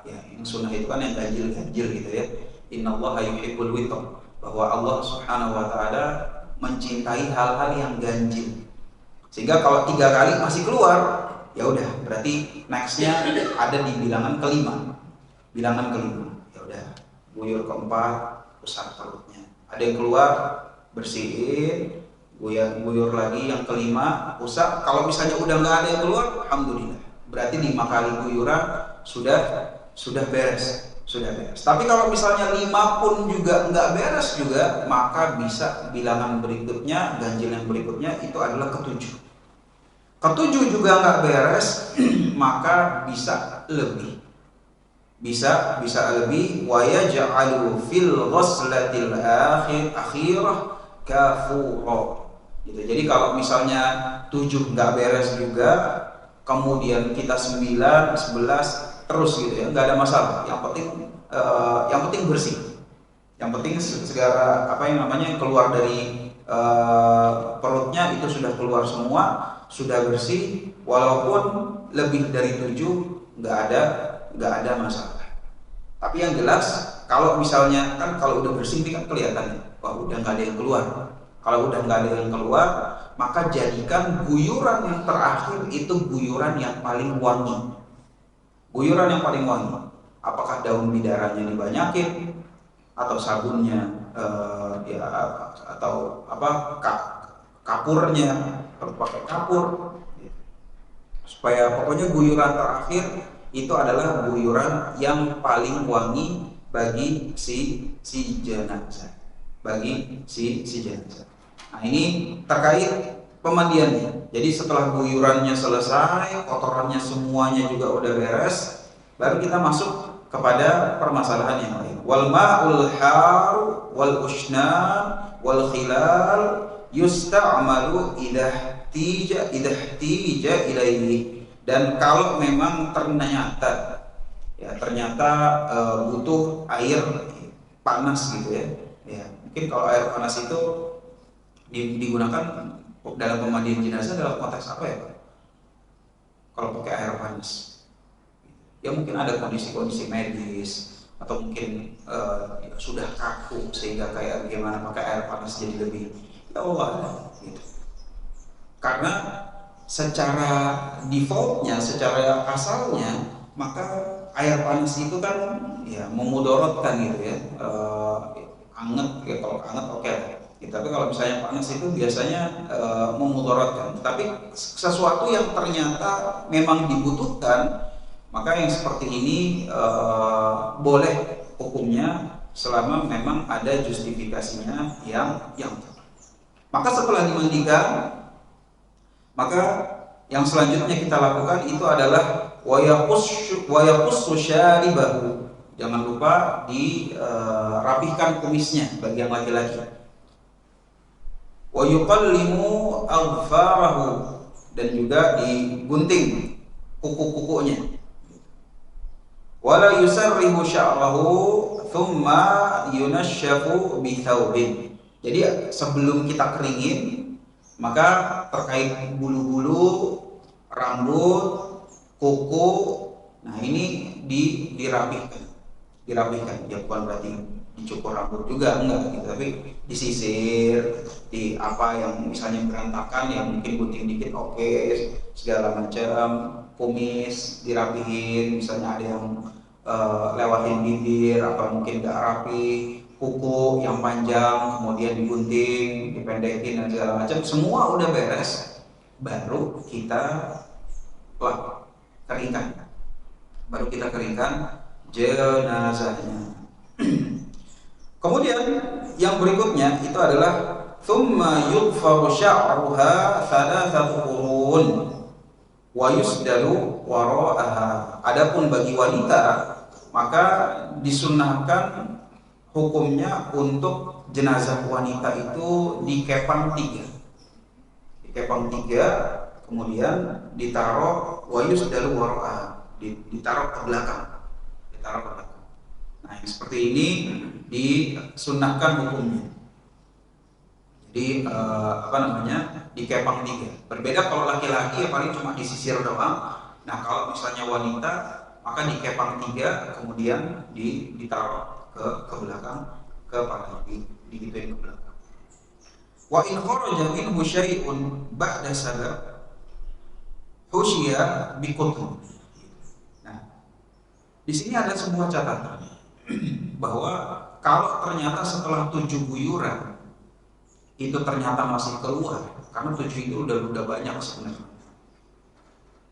ya yang sunnah itu kan yang ganjil gitu ya. Innallaha yuhibbul witr, bahwa Allah Subhanahu wa taala mencintai hal-hal yang ganjil. Sehingga kalau 3 kali masih keluar, ya udah berarti nextnya ada di bilangan kelima. Ya udah, guyur keempat, usap perutnya. Ada yang keluar, bersihin, guyur lagi yang kelima, usap. Kalau misalnya udah nggak ada yang keluar, alhamdulillah. Berarti 5 kali guyuran sudah beres. Tapi kalau misalnya 5 pun juga nggak beres juga, maka bisa bilangan berikutnya, ganjil yang berikutnya itu adalah ke-7. Ke-7 juga nggak beres, maka bisa lebih. Bisa lebih. Wa yaj'alu fil ghuslatil akhirah kafura. Gitu. Jadi kalau misalnya 7 nggak beres juga, kemudian kita 9, 11 terus gitu ya, nggak ada masalah. Yang penting bersih. Yang penting segala apa yang namanya keluar dari perutnya itu sudah keluar semua, sudah bersih. Walaupun lebih dari 7 nggak ada masalah. Tapi yang jelas kalau misalnya kan kalau udah bersih ini kan kelihatan, wah udah nggak ada yang keluar. Kalau udah nggak ada yang keluar, maka jadikan guyuran yang terakhir itu guyuran yang paling wangi. Apakah daun bidaranya dibanyakin atau sabunnya ya atau apa kapurnya, kalau pakai kapur, supaya pokoknya guyuran terakhir itu adalah guyuran yang paling wangi bagi si jenazah. Nah, ini terkait pemandiannya. Jadi setelah guyurannya selesai, kotorannya semuanya juga udah beres, baru kita masuk kepada permasalahan yang lain. Wal ma'ul har wal usnan wal khilal yusta'malu idahtija ilaihi. Dan kalau memang ternyata butuh air panas gitu ya. Ya, mungkin kalau air panas itu digunakan dalam pemandian jenazah dalam konteks apa ya Pak? Kalau pakai air panas, ya mungkin ada kondisi-kondisi medis atau mungkin sudah kaku sehingga kayak gimana pakai air panas jadi lebih, ya Allah gitu. Karena secara defaultnya, secara asalnya, maka air panas itu kan ya memudorotkan gitu ya, anget ya, kalau anget oke. Tapi kalau misalnya panas itu biasanya memudaratkan. Tapi sesuatu yang ternyata memang dibutuhkan, maka yang seperti ini boleh hukumnya selama memang ada justifikasinya yang tepat. Maka setelah dimandikan, maka yang selanjutnya kita lakukan itu adalah wayaqussu syaribahu. Jangan lupa dirapihkan kumisnya bagi yang laki-laki. Wa yuqallimu aghfarahu, dan juga digunting kuku-kukunya. Wala yusarrihu sya'rahu thumma yunashafu bi thawbin. Jadi sebelum kita keringin, maka terkait bulu-bulu, rambut, kuku, nah ini dirapihkan. Ya bukan berarti dicukur rambut juga, enggak gitu, tapi disisir, di apa yang misalnya berantakan, yang mungkin gunting dikit oke, segala macam, kumis dirapihin, misalnya ada yang lewatin bibir apa mungkin gak rapi, kuku yang panjang kemudian digunting, dipendekin dan segala macam, semua udah beres, baru kita keringkan, jenazahnya. Kemudian yang berikutnya itu adalah thumma yughfaru sya'ruha thalathatu qurun wa yusdalu wara'aha. Adapun bagi wanita, maka disunnahkan hukumnya untuk jenazah wanita itu dikepang tiga, kemudian ditaruh wa yusdalu wara'aha, ditaruh ke belakang. Nah, yang seperti ini disunnahkan hukumnya. Jadi dikepang tiga. Berbeda kalau laki-laki ya paling cuma disisir doang. Nah, kalau misalnya wanita, maka dikepang tiga, kemudian ditaruh ke belakang, digituin ke belakang. Wa in kharaja minhu syai'un ba'da sabab husyiya biqutn. Nah, di sini ada sebuah catatan bahwa kalau ternyata setelah 7 guyuran itu ternyata masih keluar, karena 7 itu udah banyak sebenarnya,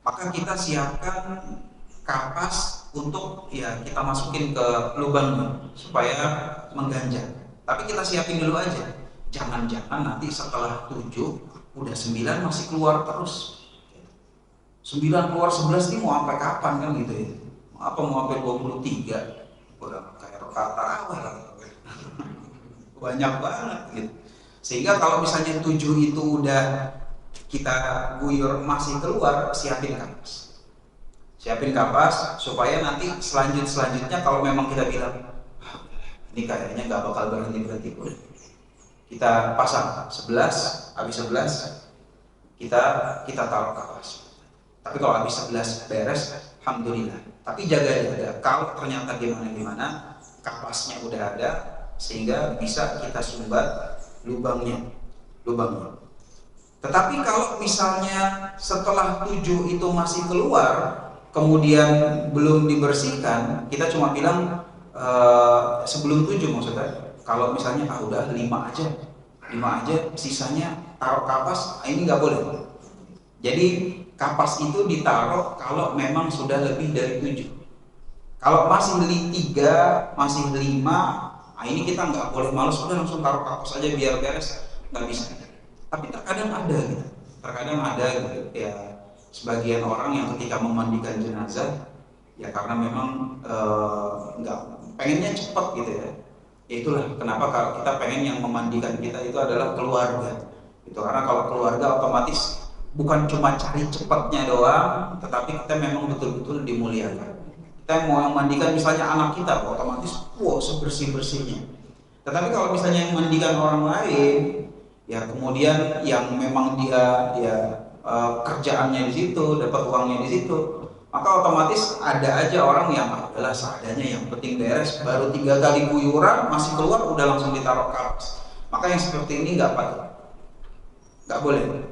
maka kita siapkan kapas untuk ya kita masukin ke lubang supaya mengganjal. Tapi kita siapin dulu aja, jangan-jangan nanti setelah 7 udah 9 masih keluar terus, 9 keluar 11 ini mau sampai kapan kan gitu ya, apa mau sampai 23, udah kayak kata awal banyak banget gitu. Sehingga kalau misalnya 7 itu udah kita guyur masih keluar, siapin kapas supaya nanti selanjutnya kalau memang kita bilang ini kayaknya gak bakal berhenti kita pasang 11, habis 11 kita taruh kapas. Tapi kalau habis 11 beres, alhamdulillah. Tapi jaga kalau ternyata gimana kapasnya udah ada sehingga bisa kita sumbat lubangnya. Tetapi kalau misalnya setelah 7 itu masih keluar, kemudian belum dibersihkan, kita cuma bilang sebelum 7 maksudnya. Kalau misalnya udah 5 aja, sisanya taruh kapas, ini nggak boleh. Jadi kapas itu ditaruh kalau memang sudah lebih dari 7. Kalau masih 3, masih 5, ini kita nggak boleh malas udah langsung taruh kapas aja biar beres, nggak bisa. Tapi terkadang ada gitu, Terkadang ada gitu ya, sebagian orang yang ketika memandikan jenazah ya karena memang nggak pengennya cepat gitu ya. Itulah kenapa kalau kita pengen yang memandikan kita itu adalah keluarga. Itu karena kalau keluarga otomatis bukan cuma cari cepatnya doang, tetapi kita memang betul-betul dimuliakan. Kita mau yang mandikan misalnya anak kita, otomatis wow sebersih-bersihnya. Tetapi kalau misalnya yang mandikan orang lain, ya kemudian yang memang dia kerjaannya di situ, dapat uangnya di situ, maka otomatis ada aja orang yang adalah seadanya, yang penting beres, baru 3 kali guyuran masih keluar udah langsung ditaruh kapas. Maka yang seperti ini nggak patut, nggak boleh.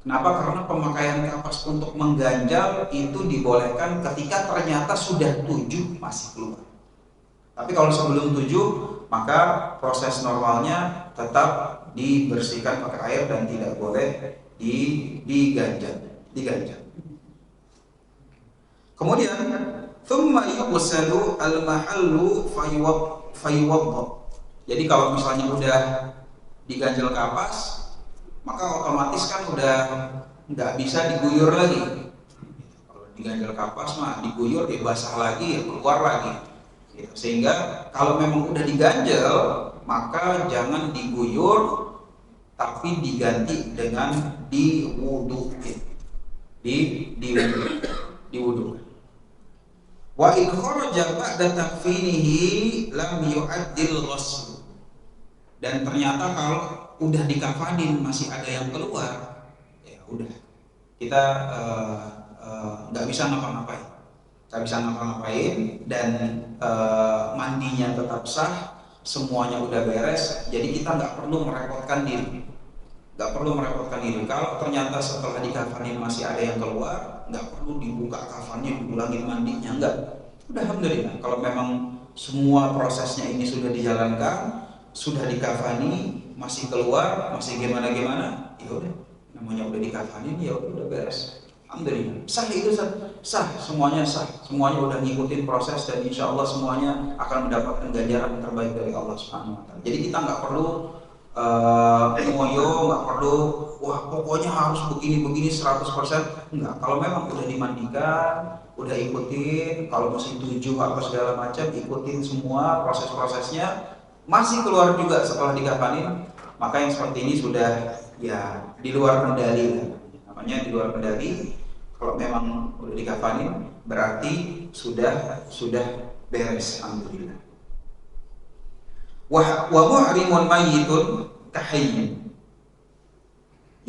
Kenapa? Karena pemakaian kapas untuk mengganjal itu dibolehkan ketika ternyata sudah 7 masih keluar. Tapi kalau sebelum 7, maka proses normalnya tetap dibersihkan pakai air dan tidak boleh diganjal. Kemudian, thumma yughsalu al-mahallu fayuwadda. Jadi kalau misalnya udah diganjal kapas, maka otomatis kan udah nggak bisa diguyur lagi. Kalau diganjal kapas mah diguyur ya basah lagi ya keluar lagi. Gitu. Sehingga kalau memang udah diganjal, maka jangan diguyur, tapi diganti dengan diwudukin. Diwudukan. Wa in kharaja ba'da takfinihi lam yu'addil ghusl. Dan ternyata kalau udah dikafanin masih ada yang keluar, ya udah kita nggak bisa ngapa-ngapain, dan mandinya tetap sah, semuanya udah beres, jadi kita nggak perlu merepotkan diri. Kalau ternyata setelah dikafanin masih ada yang keluar, nggak perlu dibuka kafannya, diulangin mandinya, enggak. Udah alhamdulillah. Kalau memang semua prosesnya ini sudah dijalankan, sudah dikafani, masih keluar, masih gimana, ya udah, namanya udah dikafanin, ya udah beres. Alhamdulillah. Sah itu sah, semuanya udah ngikutin proses dan insya Allah semuanya akan mendapatkan ganjaran terbaik dari Allah Subhanahu Wa Taala. Jadi kita nggak perlu ngoyo, nggak perlu wah pokoknya harus begini 100%. Enggak, kalau memang udah dimandikan, udah ikutin, kalau musim 7 apa segala macam, ikutin semua proses-prosesnya, masih keluar juga setelah dikafanin, maka yang seperti ini sudah ya di luar kendali. Namanya di luar kendali. Kalau memang udah dikafanin berarti sudah beres, alhamdulillah. Wa muhrimun mayyitun kahayyin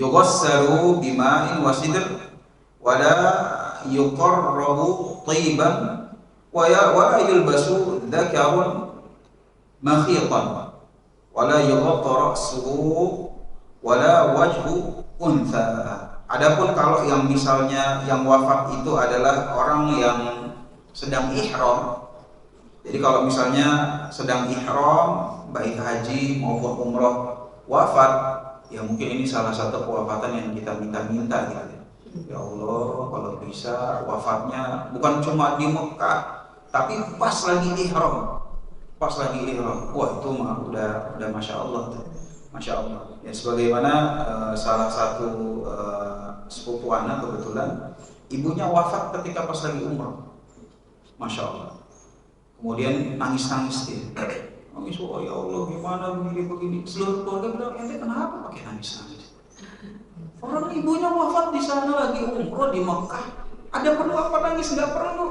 yughassalu bima'in wa sidr wa la yuqarrabu tayyiban wa la yulbasu dhakarun makhitan wa la yughatta ra'suhu wa la wajhu untha. Adapun kalau yang misalnya yang wafat itu adalah orang yang sedang ihram. Jadi kalau misalnya sedang ihram baik haji maupun umroh wafat, ya mungkin ini salah satu kewafatan yang kita minta-minta gitu. Ya Allah, kalau bisa wafatnya bukan cuma di Mekah, tapi pas lagi ihram. Wah, itu mah udah Masya Allah tuh. Masya Allah. Ya sebagaimana salah satu sepupu anak kebetulan ibunya wafat ketika pas lagi umroh. Masya Allah. Kemudian nangis dia. Nangis, oh ya Allah gimana begini. Seluruh keluarga bilang, ente kenapa pakai nangis? Orang ibunya wafat di sana lagi umroh di Mekah. Ada perlu apa nangis? Nggak perlu,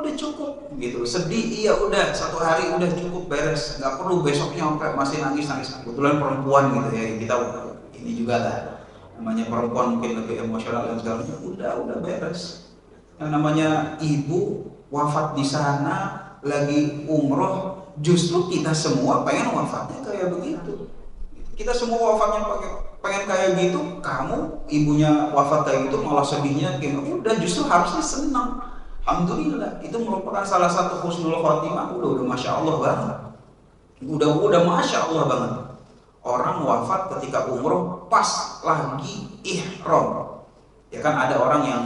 udah cukup gitu. Sedih iya udah, 1 hari udah cukup beres. Nggak perlu besoknya sampai masih nangis. Kebetulan perempuan gitu ya, kita ini juga lah. Namanya perempuan mungkin lebih emosional dan segala macam. Udah beres. Yang namanya ibu wafat di sana lagi umroh, justru kita semua pengen wafatnya kayak begitu. Kita semua wafatnya pengen kayak gitu. Kamu ibunya wafat kayak gitu malah sedihnya kayak udah, justru harusnya senang. Alhamdulillah, itu merupakan salah satu husnul khotimah. Udah Masya Allah banget. Udah Masya Allah banget. Orang wafat ketika umroh pas lagi ihram. Ya kan ada orang yang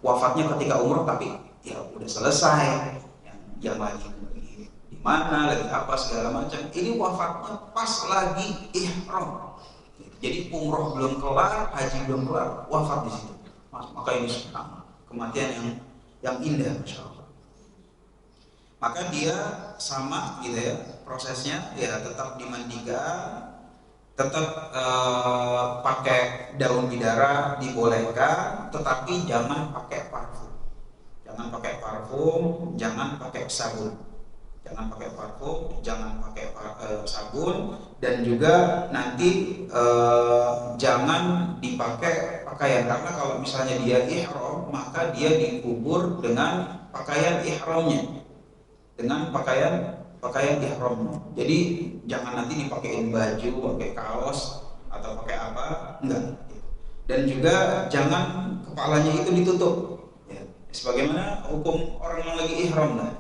wafatnya ketika umroh tapi ya udah selesai, yang lagi di mana lagi apa segala macam. Ini wafatnya pas lagi ihram. Jadi umroh belum kelar, haji belum kelar, wafat di situ. Maka ini kematian yang indah, masya Allah. Maka dia sama gitu ya prosesnya, ya tetap dimandikan, tetap pakai daun bidara dibolehkan, tetapi jangan pakai parfum, jangan pakai parfum, jangan pakai sabun. Jangan pakai parfum, jangan pakai sabun, dan juga nanti jangan dipakai pakaian, karena kalau misalnya dia ihram maka dia dikubur dengan pakaian ihramnya, dengan pakaian ihramnya. Jadi jangan nanti dipakein baju, pakai kaos atau pakai apa, enggak. Dan juga jangan kepalanya itu ditutup, ya. Sebagaimana hukum orang yang lagi ihram, lah.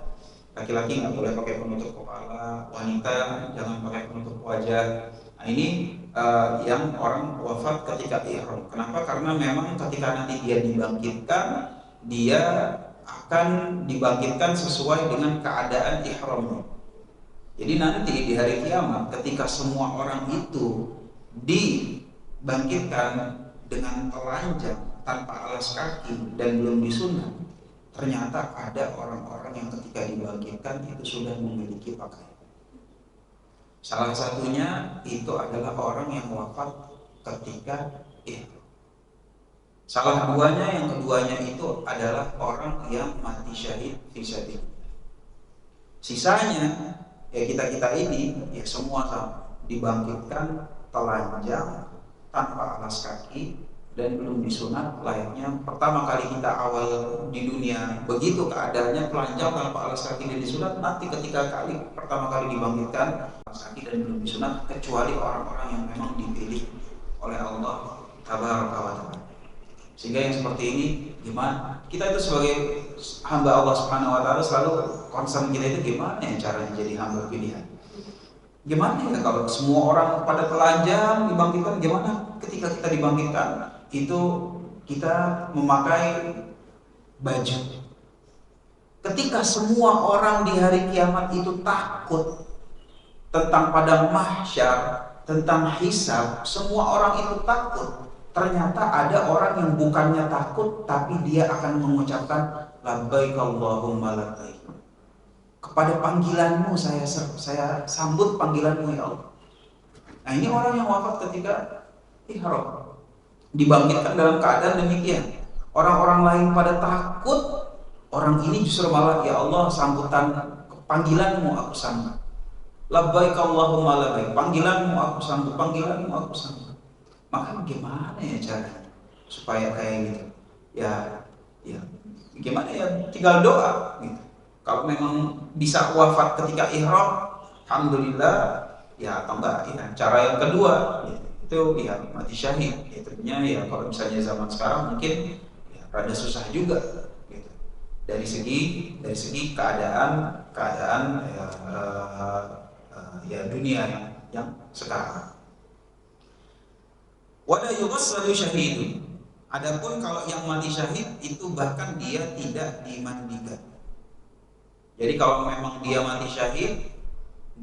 Laki-laki nggak boleh pakai penutup kepala, wanita jangan pakai penutup wajah. Nah, ini yang orang wafat ketika ihram. Kenapa? Karena memang ketika nanti dia dibangkitkan, dia akan dibangkitkan sesuai dengan keadaan ihramnya. Jadi nanti di hari kiamat ketika semua orang itu dibangkitkan dengan telanjang tanpa alas kaki dan belum disunat, ternyata ada orang-orang yang ketika dibangkitkan itu sudah memiliki pakaian. Salah satunya itu adalah orang yang wafat ketika ihram. Salah duanya, yang keduanya itu adalah orang yang mati syahid fisabilillah. Sisanya ya kita ini ya semua sama, dibangkitkan telanjang tanpa alas kaki dan belum disunat, layaknya pertama kali kita awal di dunia begitu keadaannya, telanjang tanpa alas kaki dan disunat. Nanti ketika pertama kali dibangkitkan alas kaki dan belum disunat, kecuali orang-orang yang memang dipilih oleh Allah Tabaraka wa Ta'ala. Sehingga yang seperti ini gimana? Kita itu sebagai hamba Allah Subhanahu wa Ta'ala selalu concern kita itu gimana ya caranya jadi hamba pilihan. Gimana ya kalau semua orang pada telanjang dibangkitkan, gimana ketika kita dibangkitkan itu kita memakai baju. Ketika semua orang di hari kiamat itu takut tentang padang mahsyar, tentang hisab, semua orang itu takut. Ternyata ada orang yang bukannya takut, tapi dia akan mengucapkan labbaik Allahumma labbaik. Kepada panggilanmu saya sambut panggilanmu ya Allah. Nah, ini orang yang wafat ketika ihram, dibangkitkan dalam keadaan demikian. Orang-orang lain pada takut, orang ini justru malah ya Allah, sambutan panggilanmu aku sambut. Labbaik Allahumma labbaik, panggilanmu aku sambut, panggilanmu aku sambut. Maka gimana ya caranya supaya kayak gitu? Ya gimana ya, tinggal doa gitu. Kalau memang bisa wafat ketika ihram, alhamdulillah, ya atau enggak ya. Cara yang kedua itu ya mati syahid. Ya tentunya ya kalau misalnya zaman sekarang mungkin ya rada susah juga gitu. Dari segi keadaan ya dunia yang sekarang. Wala yughassalu syahidun. Adapun kalau yang mati syahid itu bahkan dia tidak dimandikan. Jadi kalau memang dia mati syahid,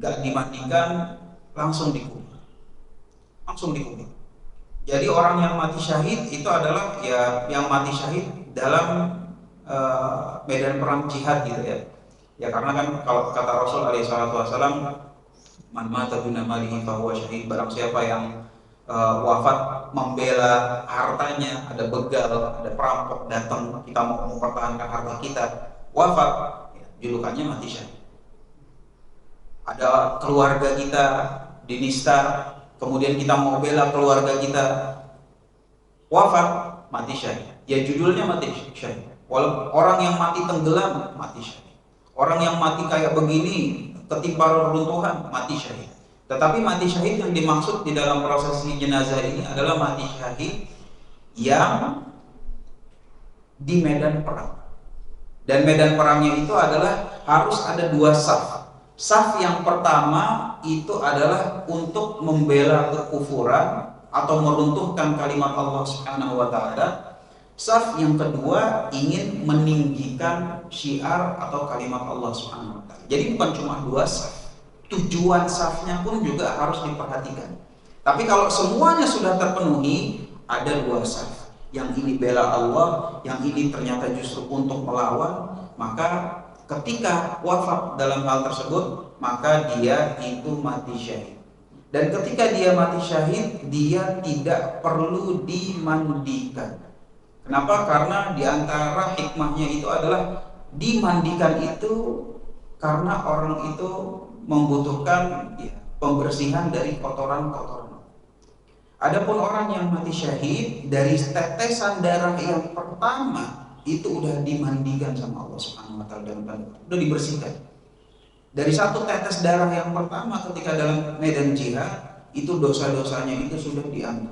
gak dimandikan, langsung dikubur. Jadi orang yang mati syahid itu adalah ya yang mati syahid dalam medan perang jihad gitu ya. Ya karena kan kalau kata Rasul alaihi salatu wasallam, man mata duna malihi fahuwa syahid. Barang siapa yang wafat membela hartanya, ada begal, ada perampok datang, kita mau mempertahankan harta kita, wafat, julukannya mati syahid. Ada keluarga kita dinista, kemudian kita mau bela keluarga kita, wafat, mati syahid. Ya judulnya mati syahid. Walaupun orang yang mati tenggelam, mati syahid. Orang yang mati kayak begini, ketimpa reruntuhan, mati syahid. Tetapi mati syahid yang dimaksud di dalam prosesi jenazah ini adalah mati syahid yang di medan perang. Dan medan perangnya itu adalah harus ada dua saf. Saf yang pertama itu adalah untuk membela kekufuran atau meruntuhkan kalimat Allah Subhanahu wa Ta'ala. Saf yang kedua ingin meninggikan syiar atau kalimat Allah Subhanahu wa Ta'ala. Jadi bukan cuma dua saf, tujuan safnya pun juga harus diperhatikan. Tapi kalau semuanya sudah terpenuhi, ada dua saf. Yang ini bela Allah, yang ini ternyata justru untuk melawan, maka ketika wafat dalam hal tersebut, maka dia itu mati syahid. Dan ketika dia mati syahid, dia tidak perlu dimandikan. Kenapa? Karena diantara hikmahnya itu adalah dimandikan itu karena orang itu membutuhkan pembersihan dari kotoran-kotoran. Adapun orang yang mati syahid, dari tetesan darah yang pertama itu udah dimandikan sama Allah Subhanahu wa taala, udah dibersihkan. Dari satu tetes darah yang pertama ketika dalam medan jihad, itu dosa-dosanya itu sudah diambil.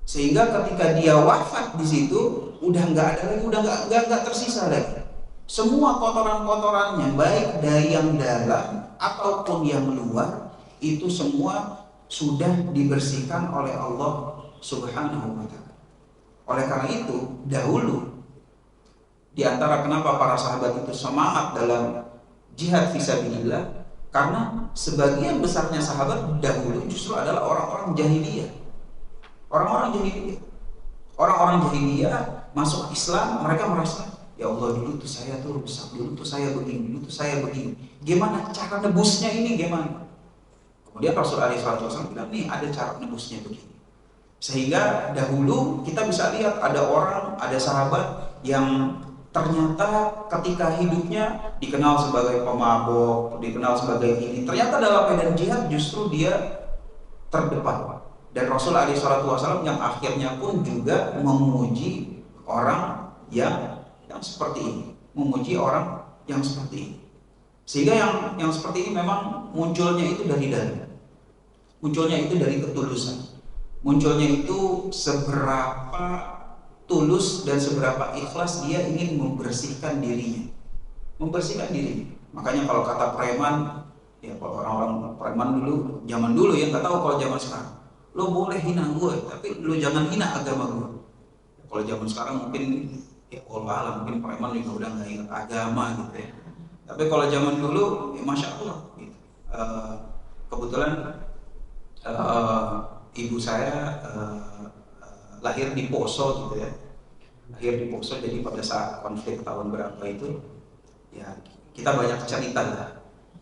Sehingga ketika dia wafat di situ, udah nggak ada lagi, udah nggak tersisa lagi. Semua kotoran-kotorannya, baik dari yang dalam ataupun yang luar, itu semua sudah dibersihkan oleh Allah Subhanahu wa taala. Oleh karena itu, dahulu di antara kenapa para sahabat itu semangat dalam jihad fisabilillah, karena sebagian besarnya sahabat dahulu justru adalah orang-orang jahiliyah. Orang-orang jahiliyah. Orang-orang jahiliyah masuk Islam, mereka merasa, ya Allah, dulu tuh saya tuh rusak, dulu tuh saya begini, dulu tuh saya begini. Gimana cara nebusnya ini, gimana? Kemudian Rasul SAW bilang, nih ada cara nebusnya begini. Sehingga dahulu kita bisa lihat ada orang, ada sahabat yang ternyata ketika hidupnya dikenal sebagai pemabok, dikenal sebagai ini, ternyata dalam medan jihad justru dia terdepan. Dan Rasul SAW yang akhirnya pun juga memuji orang yang seperti ini, memuji orang yang seperti ini. Sehingga yang seperti ini memang munculnya itu dari dalam, munculnya itu dari ketulusan, munculnya itu seberapa tulus dan seberapa ikhlas dia ingin membersihkan dirinya, membersihkan dirinya. Makanya kalau kata preman, ya kalau orang-orang preman dulu, zaman dulu ya, nggak tahu kalau zaman sekarang, lo boleh hina gue, tapi lo jangan hina agama gue. Kalau zaman sekarang mungkin ya Allah, mungkin preman juga udah nggak ingat agama gitu ya. Tapi kalau zaman dulu, ya masya Allah. Gitu. Kebetulan ibu saya lahir di Poso gitu ya, lahir di Poso. Jadi pada saat konflik tahun berapa itu, ya kita banyak cerita lah,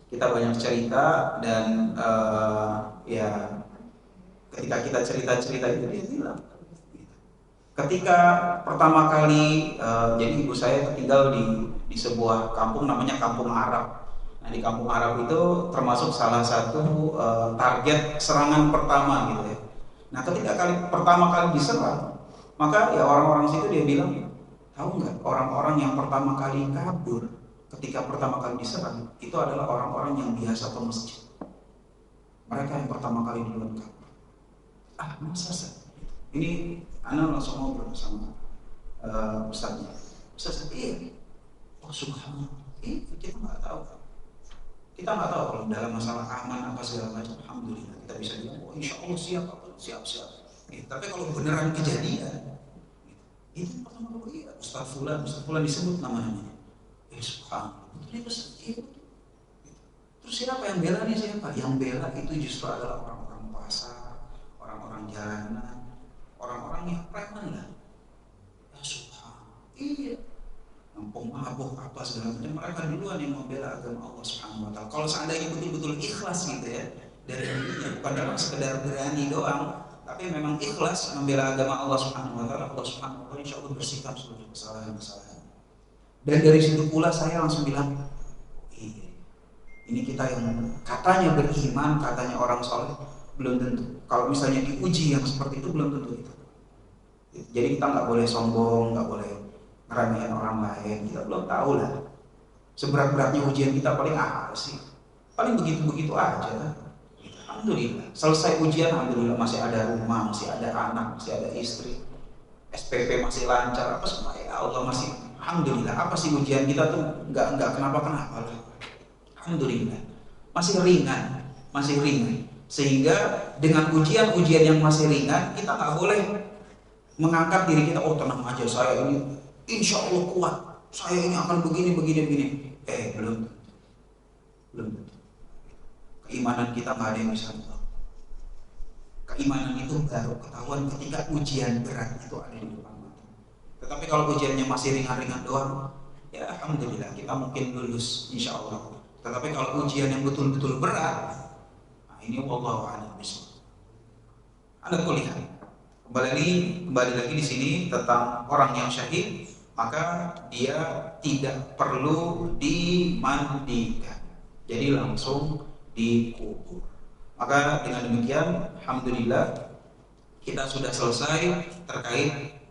kita banyak cerita. Dan ya ketika kita cerita itu dia bilang, ketika pertama kali jadi ibu saya tinggal di sebuah kampung namanya Kampung Arab. Nah di Kampung Arab itu termasuk salah satu target serangan pertama gitu ya. Nah ketika pertama kali diserang, maka ya orang-orang situ dia bilang, tahu nggak, orang-orang yang pertama kali kabur ketika pertama kali diserang itu adalah orang-orang yang biasa ke masjid. Mereka yang pertama kali duluan kabur. Ah masa sih? Ini anak langsung ngobrol sama ustaznya. Ustaz, iya. Oh subhanallah. Kita nggak tahu. Kita nggak tahu kalau dalam masalah aman apa segala macam. Alhamdulillah kita bisa bilang, oh insya Allah siap. Tapi kalau beneran kejadian, itu pertama kali Ustaz Fulan disebut namanya. Subhanallah. Terus siapa yang bela nih, siapa? Yang bela itu justru adalah orang-orang pasar, orang-orang jalanan, orang-orang yang preman lah. Ya subhanallah. Iya. Pemabuk apa segala macam, mereka duluan yang membela agama Allah Subhanahu wa taala. Kalau seandainya betul-betul ikhlas gitu ya dari dirinya, bukan dalam sekedar berani doang, tapi memang ikhlas membela agama Allah Subhanahu wa taala, Allah Subhanahu wa taala insyaallah bersihkan seluruh kesalahan-kesalahan. Dan dari situ pula saya langsung bilang, iya, ini kita yang katanya beriman, katanya orang soleh, belum tentu. Kalau misalnya diuji yang seperti itu belum tentu itu. Jadi kita nggak boleh sombong, nggak boleh ngeremehin orang lain. Kita belum tahu lah seberat-beratnya ujian kita, paling apa sih? Paling begitu-begitu aja. Alhamdulillah, selesai ujian, alhamdulillah masih ada rumah, masih ada anak, masih ada istri, SPP masih lancar, apa semua ya Allah masih. Alhamdulillah, apa sih ujian kita tuh nggak kenapa-kenapa lah. Alhamdulillah, masih ringan. Sehingga dengan ujian-ujian yang masih ringan, kita nggak boleh mengangkat diri kita, oh tenang aja saya ini insya Allah kuat, saya ini akan begini. Belum. Keimanan kita nggak ada yang bisa tahu. Keimanan itu baru ketahuan ketika ujian berat itu ada di depan mata. Tetapi kalau ujiannya masih ringan-ringan doang, ya alhamdulillah kita mungkin lulus insya Allah. Tetapi kalau ujian yang betul-betul berat, nah ini wallahu a'lam bishawab. Anda kulihat kembali lagi di sini tentang orang yang syahid, maka dia tidak perlu dimandikan, jadi langsung dikubur. Maka dengan demikian, alhamdulillah kita sudah selesai terkait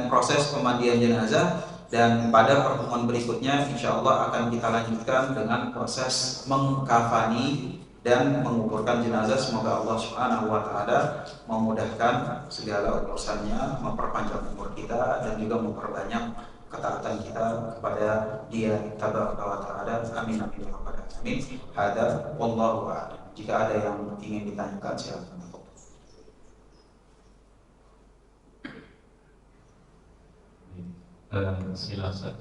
proses pemandian jenazah, dan pada pertemuan berikutnya insya Allah akan kita lanjutkan dengan proses mengkafani dan menguburkan jenazah. Semoga Allah Subhanahu wa taala memudahkan segala urusannya, memperpanjang umur kita dan juga memperbanyak ketaatan kita kepada Dia Tabaraka wa taala. Amin amin ya rabbal alamin. Hada wallahu a'lam. Jika ada yang ingin ditanyakan silakan. Silakan Ustaz.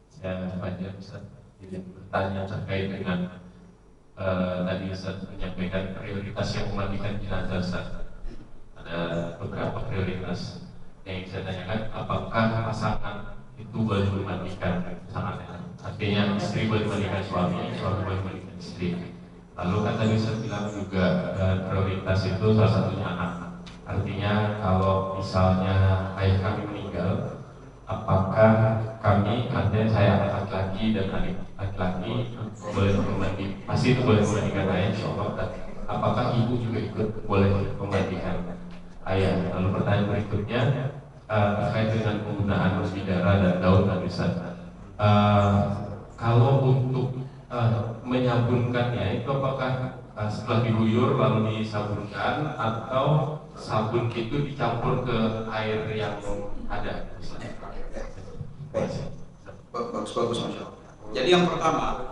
Saya Fajar Ustaz. Jadi bertanya terkait dengan tadi Ustaz menyampaikan prioritas yang memandikan jenazah Ustaz. Ada beberapa prioritas yang saya tanyakan, apakah pasangan itu boleh memandikan pasangannya? Artinya istri boleh memandikan suami, suami boleh memandikan istri. Lalu kan tadi Ustaz bilang juga prioritas itu salah satunya anak. Artinya kalau misalnya ayah kami meninggal, apakah kami, artinya saya anak laki-laki dan adik laki-laki boleh memandi, pasti itu boleh memandikan ayah insyaallah. Apakah ibu juga ikut boleh memandikan ayah? Lalu pertanyaan berikutnya terkait dengan penggunaan bersidara dan daun dan Ustaz. Kalau untuk menyabunkannya itu apakah setelah diguyur lalu disabunkan atau sabun itu dicampur ke air yang ada? Bagus, Masya Allah. Jadi yang pertama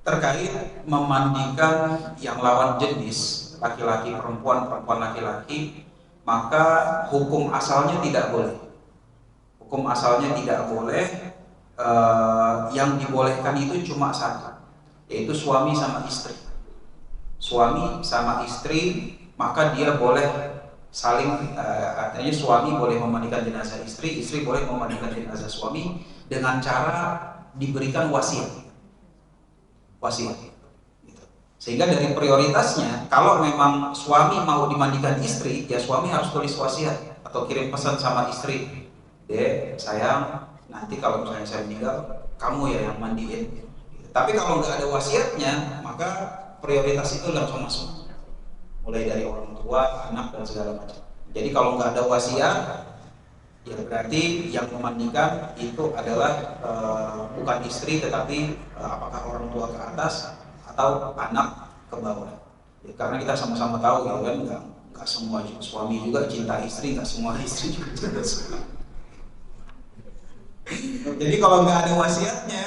terkait memandikan yang lawan jenis, laki-laki perempuan, perempuan laki-laki, maka hukum asalnya tidak boleh. Hukum asalnya tidak boleh. Yang dibolehkan itu cuma satu, yaitu suami sama istri. Suami sama istri, maka dia boleh saling, artinya suami boleh memandikan jenazah istri, istri boleh memandikan jenazah suami dengan cara diberikan wasiat. Gitu. Sehingga dari prioritasnya, kalau memang suami mau dimandikan istri, ya suami harus tulis wasiat atau kirim pesan sama istri, Dek, sayang, nanti kalau misalnya saya meninggal, kamu ya yang mandiin. Gitu. Tapi kalau nggak ada wasiatnya, maka prioritas itu langsung masuk. Mulai dari orang tua, anak, dan segala macam. Jadi kalau nggak ada wasiat, ya berarti yang memandikan itu adalah bukan istri, tetapi apakah orang tua ke atas atau anak ke bawah. Ya, karena kita sama-sama tahu ya kan, nggak semua suami juga cinta istri, nggak semua istri juga cinta suami. Jadi kalau nggak ada wasiatnya,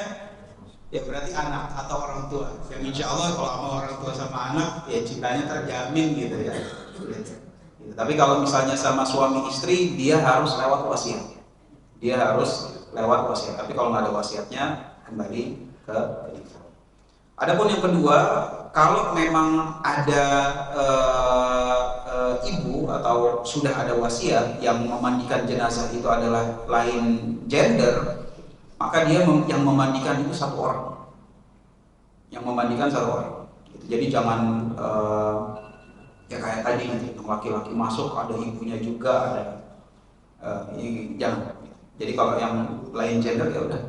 ya berarti anak atau orang tua. Yang insya Allah kalau sama orang tua sama anak, ya cintanya terjamin gitu ya. Gitu. Tapi kalau misalnya sama suami istri, dia harus lewat wasiat. Tapi kalau nggak ada wasiatnya, kembali ke itu. Adapun yang kedua, kalau memang ada ibu atau sudah ada wasiat yang memandikan jenazah itu adalah lain gender, maka dia yang memandikan itu satu orang. Gitu. Jadi jangan ya kayak tadi nanti laki-laki masuk ada ibunya juga ada, jangan. Jadi kalau yang lain gender ya udah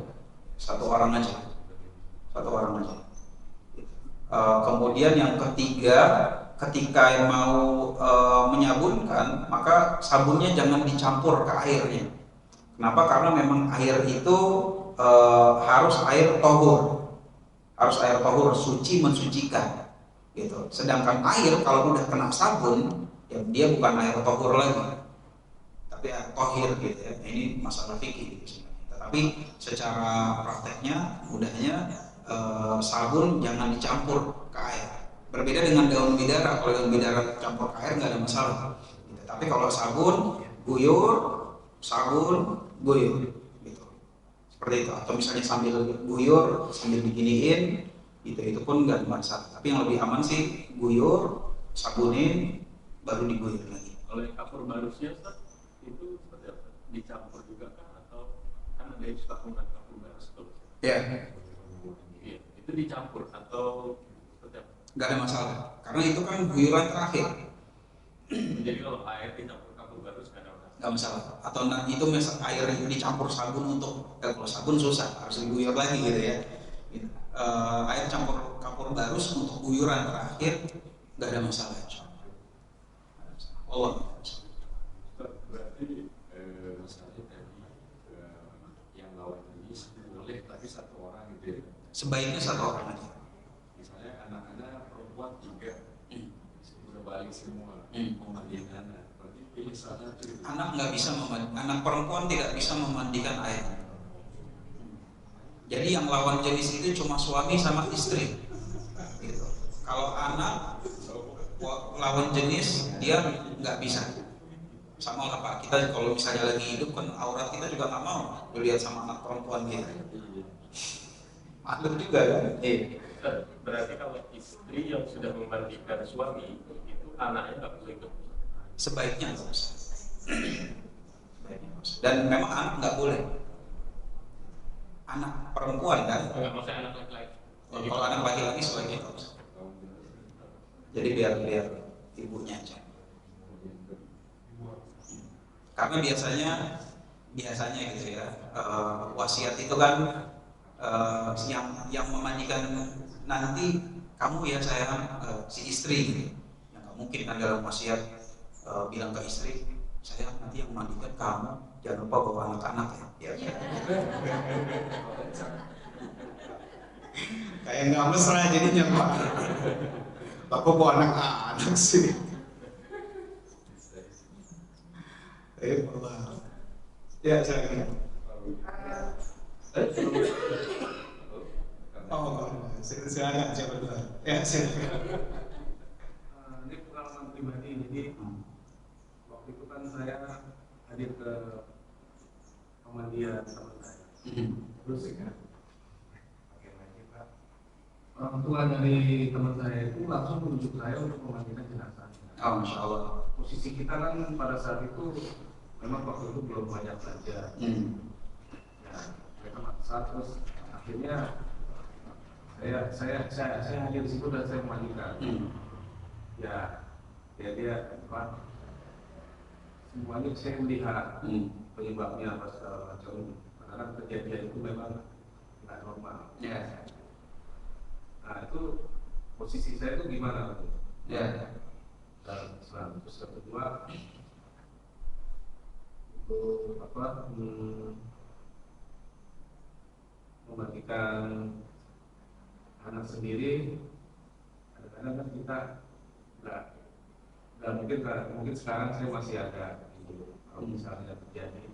satu orang aja. Kemudian yang ketiga, ketika mau menyabunkan, maka sabunnya jangan dicampur ke airnya. Kenapa? Karena memang air itu harus air tohur, suci, mensucikan gitu. Sedangkan air kalau udah kena sabun, ya dia bukan air tohur lagi, tapi air tohir gitu ya. Ini masalah fikih gitu. Tapi secara prakteknya, mudahnya sabun jangan dicampur ke air. Berbeda dengan daun bidara, kalau daun bidara campur ke air nggak ada masalah gitu. Tapi kalau sabun guyur gitu. Seperti itu. Atau misalnya sambil guyur, sambil diginiin, Itu pun nggak masalah. Tapi yang lebih aman sih guyur, sabunin, baru diguyur lagi. Kalau yang kapur barusnya itu seperti apa? Dicampur juga kan atau kan ada yang suka menggunakan kapur barus tuh? Ya, Iya, itu dicampur atau seperti apa? nggak ada masalah. Karena itu kan guyuran terakhir, Jadi kalau air dicampur kapur barus nggak ada masalah. nggak masalah. Atau itu air dicampur sabun untuk, kalau sabun susah, harus diguyur lagi gitu ya. Gitu. Air campur kapur barus untuk guyuran terakhir nggak ada masalah. Allah. Berarti misalnya tadi yang lawan jenis boleh tapi satu orang gitu ya. Sebaiknya satu orang aja. Misalnya anak-anak perempuan juga udah balik semua memandikan anak. Berarti pilih salah satu. Anak nggak bisa anak perempuan tidak bisa memandikan air. Jadi yang lawan jenis itu cuma suami sama istri. Gitu. Kalau anak lawan jenis dia nggak bisa. Sama lah Pak, kita kalau misalnya lagi hidup kan aurat kita juga nggak mau dilihat sama anak perempuan gitu. Maklum juga kan? Berarti kalau istri yang sudah memandikan suami itu anaknya nggak boleh ikut. Sebaiknya nggak usah. Dan memang anak nggak boleh. Anak perempuan kan? Nggak maksudnya anak laki-laki. Jadi kalau anak laki-laki sebaiknya nggak usah. Jadi biar ibunya aja. Karena biasanya gitu ya, wasiat itu kan yang memandikan nanti kamu ya sayang, si istri gitu. Yang nggak mungkin kan dalam wasiat bilang ke istri, sayang nanti yang memandikan kamu, jangan lupa bawa anak-anak ya. Kayak nggak mesra jadinya Pak. Bapak bawa anak-anak sih. Allah. Ya, silakan. Silakan siapa dulu? Ya, silakan. Ini pengalaman pribadi. Jadi waktu itu kan saya hadir ke pemandian teman saya. Terus orang tua dari teman saya itu langsung menunjuk saya untuk memandikan jenazah. Oh, Masya Allah. Posisi kita kan pada saat itu memang waktu itu belum banyak saja. Ya, mereka maksa terus akhirnya saya hadir di situ dan saya memandikan. Ya, dia apa? Semuanya saya melihat penyebabnya apa segala macam. Karena kejadian itu memang tidak normal. Ya. Nah itu posisi saya itu gimana? Ya. Dan terus yang kedua untuk apa? Membagikan anak sendiri. Kadang-kadang kan kita nggak mungkin sekarang saya masih ada gitu. Kalau misalnya terjadi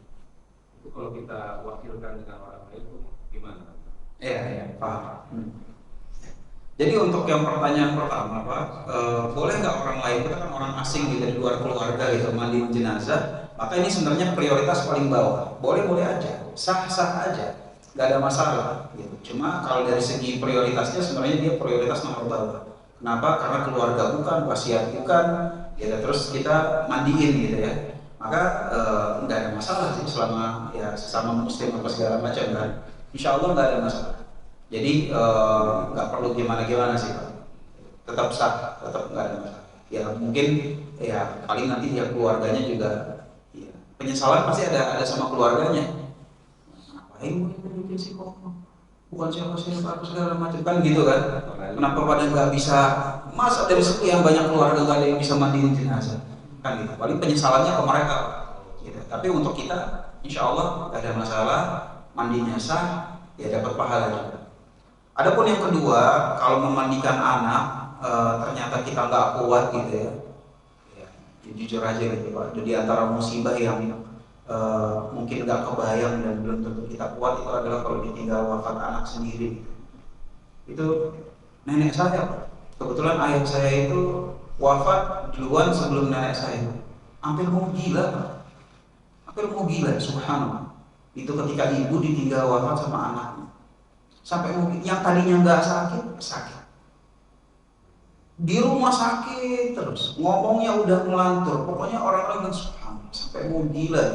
itu kalau kita wakilkan dengan orang lain itu gimana? Ya, paham. Jadi untuk yang pertanyaan pertama Pak, boleh nggak orang lain, kita kan orang asing gitu di luar keluarga gitu mandiin jenazah, maka ini sebenarnya prioritas paling bawah. Boleh aja, sah aja, nggak ada masalah gitu. Cuma kalau dari segi prioritasnya sebenarnya dia prioritas nomor bawah. Kenapa? Karena keluarga bukan, wasiat bukan, ya terus kita mandiin gitu ya. Maka nggak ada masalah sih selama ya sesama muslim apa segala macam kan. Insya Allah nggak ada masalah. Jadi nggak perlu gimana sih Pak. Tetap sah, tetap nggak ada masalah. Ya mungkin ya paling nanti dia keluarganya juga ya, penyesalan pasti ada sama keluarganya. Ngapain bikin sih kok? Bukan siapa apa segala macam kan gitu kan? Kenapa pada nggak bisa? Masa dari sekian banyak keluarga nggak ada yang bisa mandiin jenazah? Kan gitu. Paling penyesalannya ke mereka. Gitu. Tapi untuk kita, insya Allah nggak ada masalah. Mandinya sah, ya dapat pahala juga. Adapun yang kedua, kalau memandikan anak ternyata kita nggak kuat gitu ya, jujur aja gitu Pak. Jadi antara musibah yang mungkin nggak kebayang dan belum tentu kita kuat itu adalah kalau ditinggal wafat anak sendiri. Itu nenek saya Pak. Kebetulan ayah saya itu wafat duluan sebelum nenek saya. Hampir mau gila Pak. Hampir mau gila, subhanallah. Itu ketika ibu ditinggal wafat sama anaknya. Sampai mungkin yang tadinya nggak sakit, sakit. Di rumah sakit terus, ngomongnya udah ngelantur. Pokoknya orang-orang yang sampai mau gila.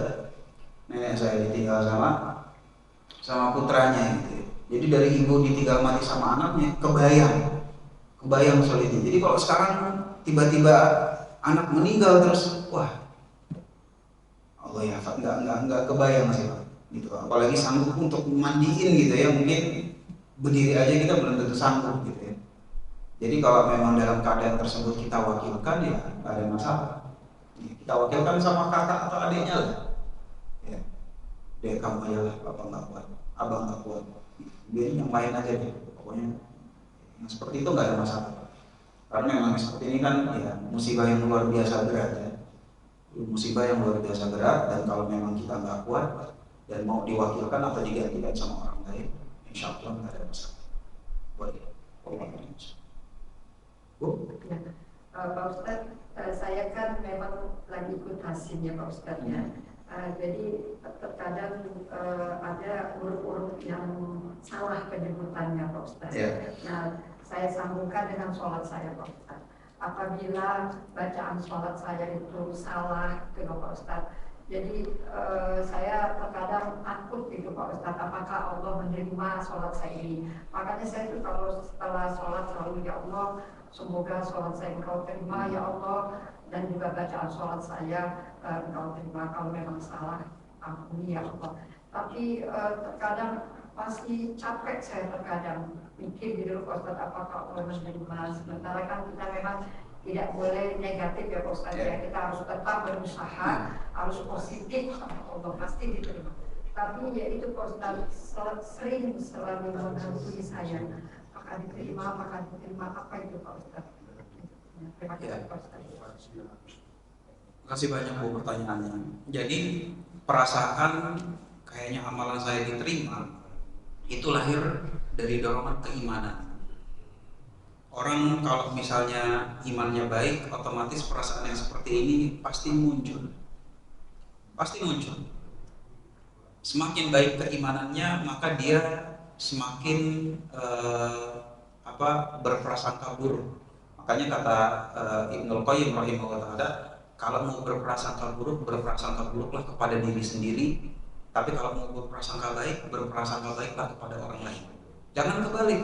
Nenek saya ditinggal sama putranya gitu. Jadi dari ibu ditinggal mati sama anaknya, kebayang sulitnya. Jadi kalau sekarang tiba-tiba anak meninggal terus, wah, Allah ya, nggak kebayang sih Pak. Gitu. Apalagi sanggup untuk mandiin gitu ya, mungkin berdiri aja kita belum tentu sanggup gitu ya. Jadi kalau memang dalam keadaan tersebut kita wakilkan ya nggak ada masalah. Kita wakilkan sama kakak atau adiknya lah. Ya. Dek kamu aja lah, bapak nggak kuat, abang nggak kuat. Biar yang lain aja deh. Pokoknya yang seperti itu nggak ada masalah. Karena memang seperti ini kan ya musibah yang luar biasa berat ya. Musibah yang luar biasa berat, dan kalau memang kita nggak kuat dan mau diwakilkan atau digantikan sama orang lain, insya Allah nggak ada masalah. Boleh. Pak Ustadz, saya kan memang lagi ikut hasil ya Pak Ustadz ya. Jadi terkadang ada huruf-huruf yang salah penyebutannya Pak Ustadz. Yeah. Nah, saya sambungkan dengan sholat saya Pak Ustadz. Apabila bacaan sholat saya itu salah gitu Pak Ustadz. Jadi saya terkadang takut gitu Pak Ustadz, apakah Allah menerima sholat saya ini. Makanya saya itu kalau setelah sholat selalu ya Allah, semoga sholat saya Engkau terima ya Allah, dan juga bacaan sholat saya Engkau terima. Kalau memang salah, ampuni ya Allah. Tapi terkadang pasti capek saya terkadang mikir gitu Pak Ustadz, apakah Allah menerima. Sementara kan kita memang tidak boleh negatif ya Pak Ustadz ya. Kita harus tetap berusaha, harus positif, Allah pasti diterima. Tapi ya itu Pak Ustadz sering selalu menghantui saya, apakah diterima, apa itu Pak Ustadz. Terima kasih Pak Ustadz. Terima kasih banyak Bu pertanyaannya. Jadi perasaan kayaknya amalan saya diterima itu lahir dari dorongan keimanan. Orang kalau misalnya imannya baik, otomatis perasaan yang seperti ini pasti muncul. Pasti muncul. Semakin baik keimanannya, maka dia semakin berprasangka buruk. Makanya kata Ibnul Qayyim rahimahullah ta'ala, kalau mau berprasangka buruklah kepada diri sendiri. Tapi kalau mau berprasangka baiklah kepada orang lain. Jangan kebalik.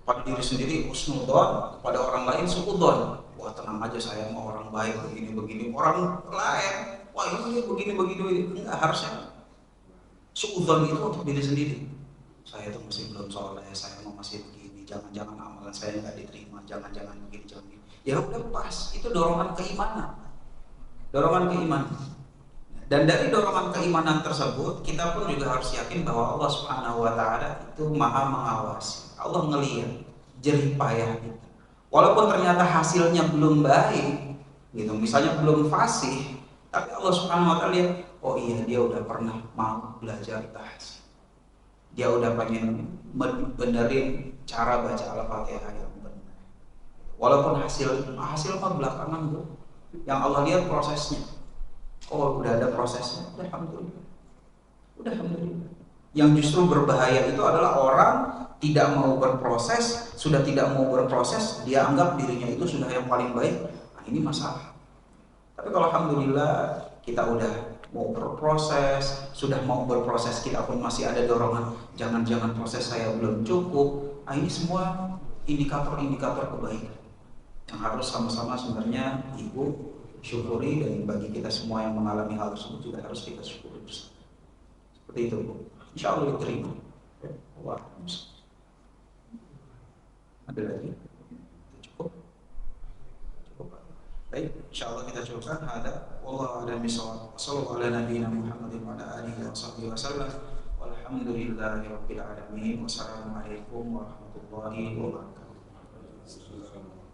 Kepada diri sendiri husnudzon, kepada orang lain suudzon. Wah tenang aja saya mau orang baik begini. Orang lain, wah ini begini. Enggak, harusnya suudzon itu untuk diri sendiri. Saya tuh masih belum soleh, saya mau masih begini. Jangan-jangan amalan saya nggak diterima, jangan-jangan begini. Ya udah pas, itu dorongan keimanan. Dan dari dorongan keimanan tersebut, kita pun juga harus yakin bahwa Allah Subhanahu wa Ta'ala itu Maha mengawasi. Allah ngelihat jerih payah kita. Walaupun ternyata hasilnya belum baik, gitu, misalnya belum fasih, tapi Allah Subhanahu wa Ta'ala lihat, oh iya dia udah pernah mau belajar tahsin. Dia udah pengen benerin cara baca Al-Fatihah yang benar. Walaupun hasil mah belakangan Bu. Yang Allah lihat prosesnya. Oh udah ada prosesnya, udah alhamdulillah. Yang justru berbahaya itu adalah orang tidak mau berproses, sudah tidak mau berproses, dia anggap dirinya itu sudah yang paling baik. Nah ini masalah. Tapi kalau alhamdulillah kita udah mau berproses, sudah mau berproses, kita pun masih ada dorongan, jangan-jangan proses saya belum cukup. Nah ini semua indikator-indikator kebaikan yang harus sama-sama sebenarnya Ibu syukuri, dan bagi kita semua yang mengalami hal tersebut juga harus kita syukuri bersama. Seperti itu Bu. Insya Allah diterima. Wah, ada lagi? Cukup. Baik, insya Allah kita cukupkan. Ada. Wallahu a'lam bishawab. Wassallallahu ala nabiyyina Muhammadin wa ala alihi wa sahbihi wasallam. Walhamdulillahirabbil alamin. Wassalamualaikum warahmatullahi wabarakatuh.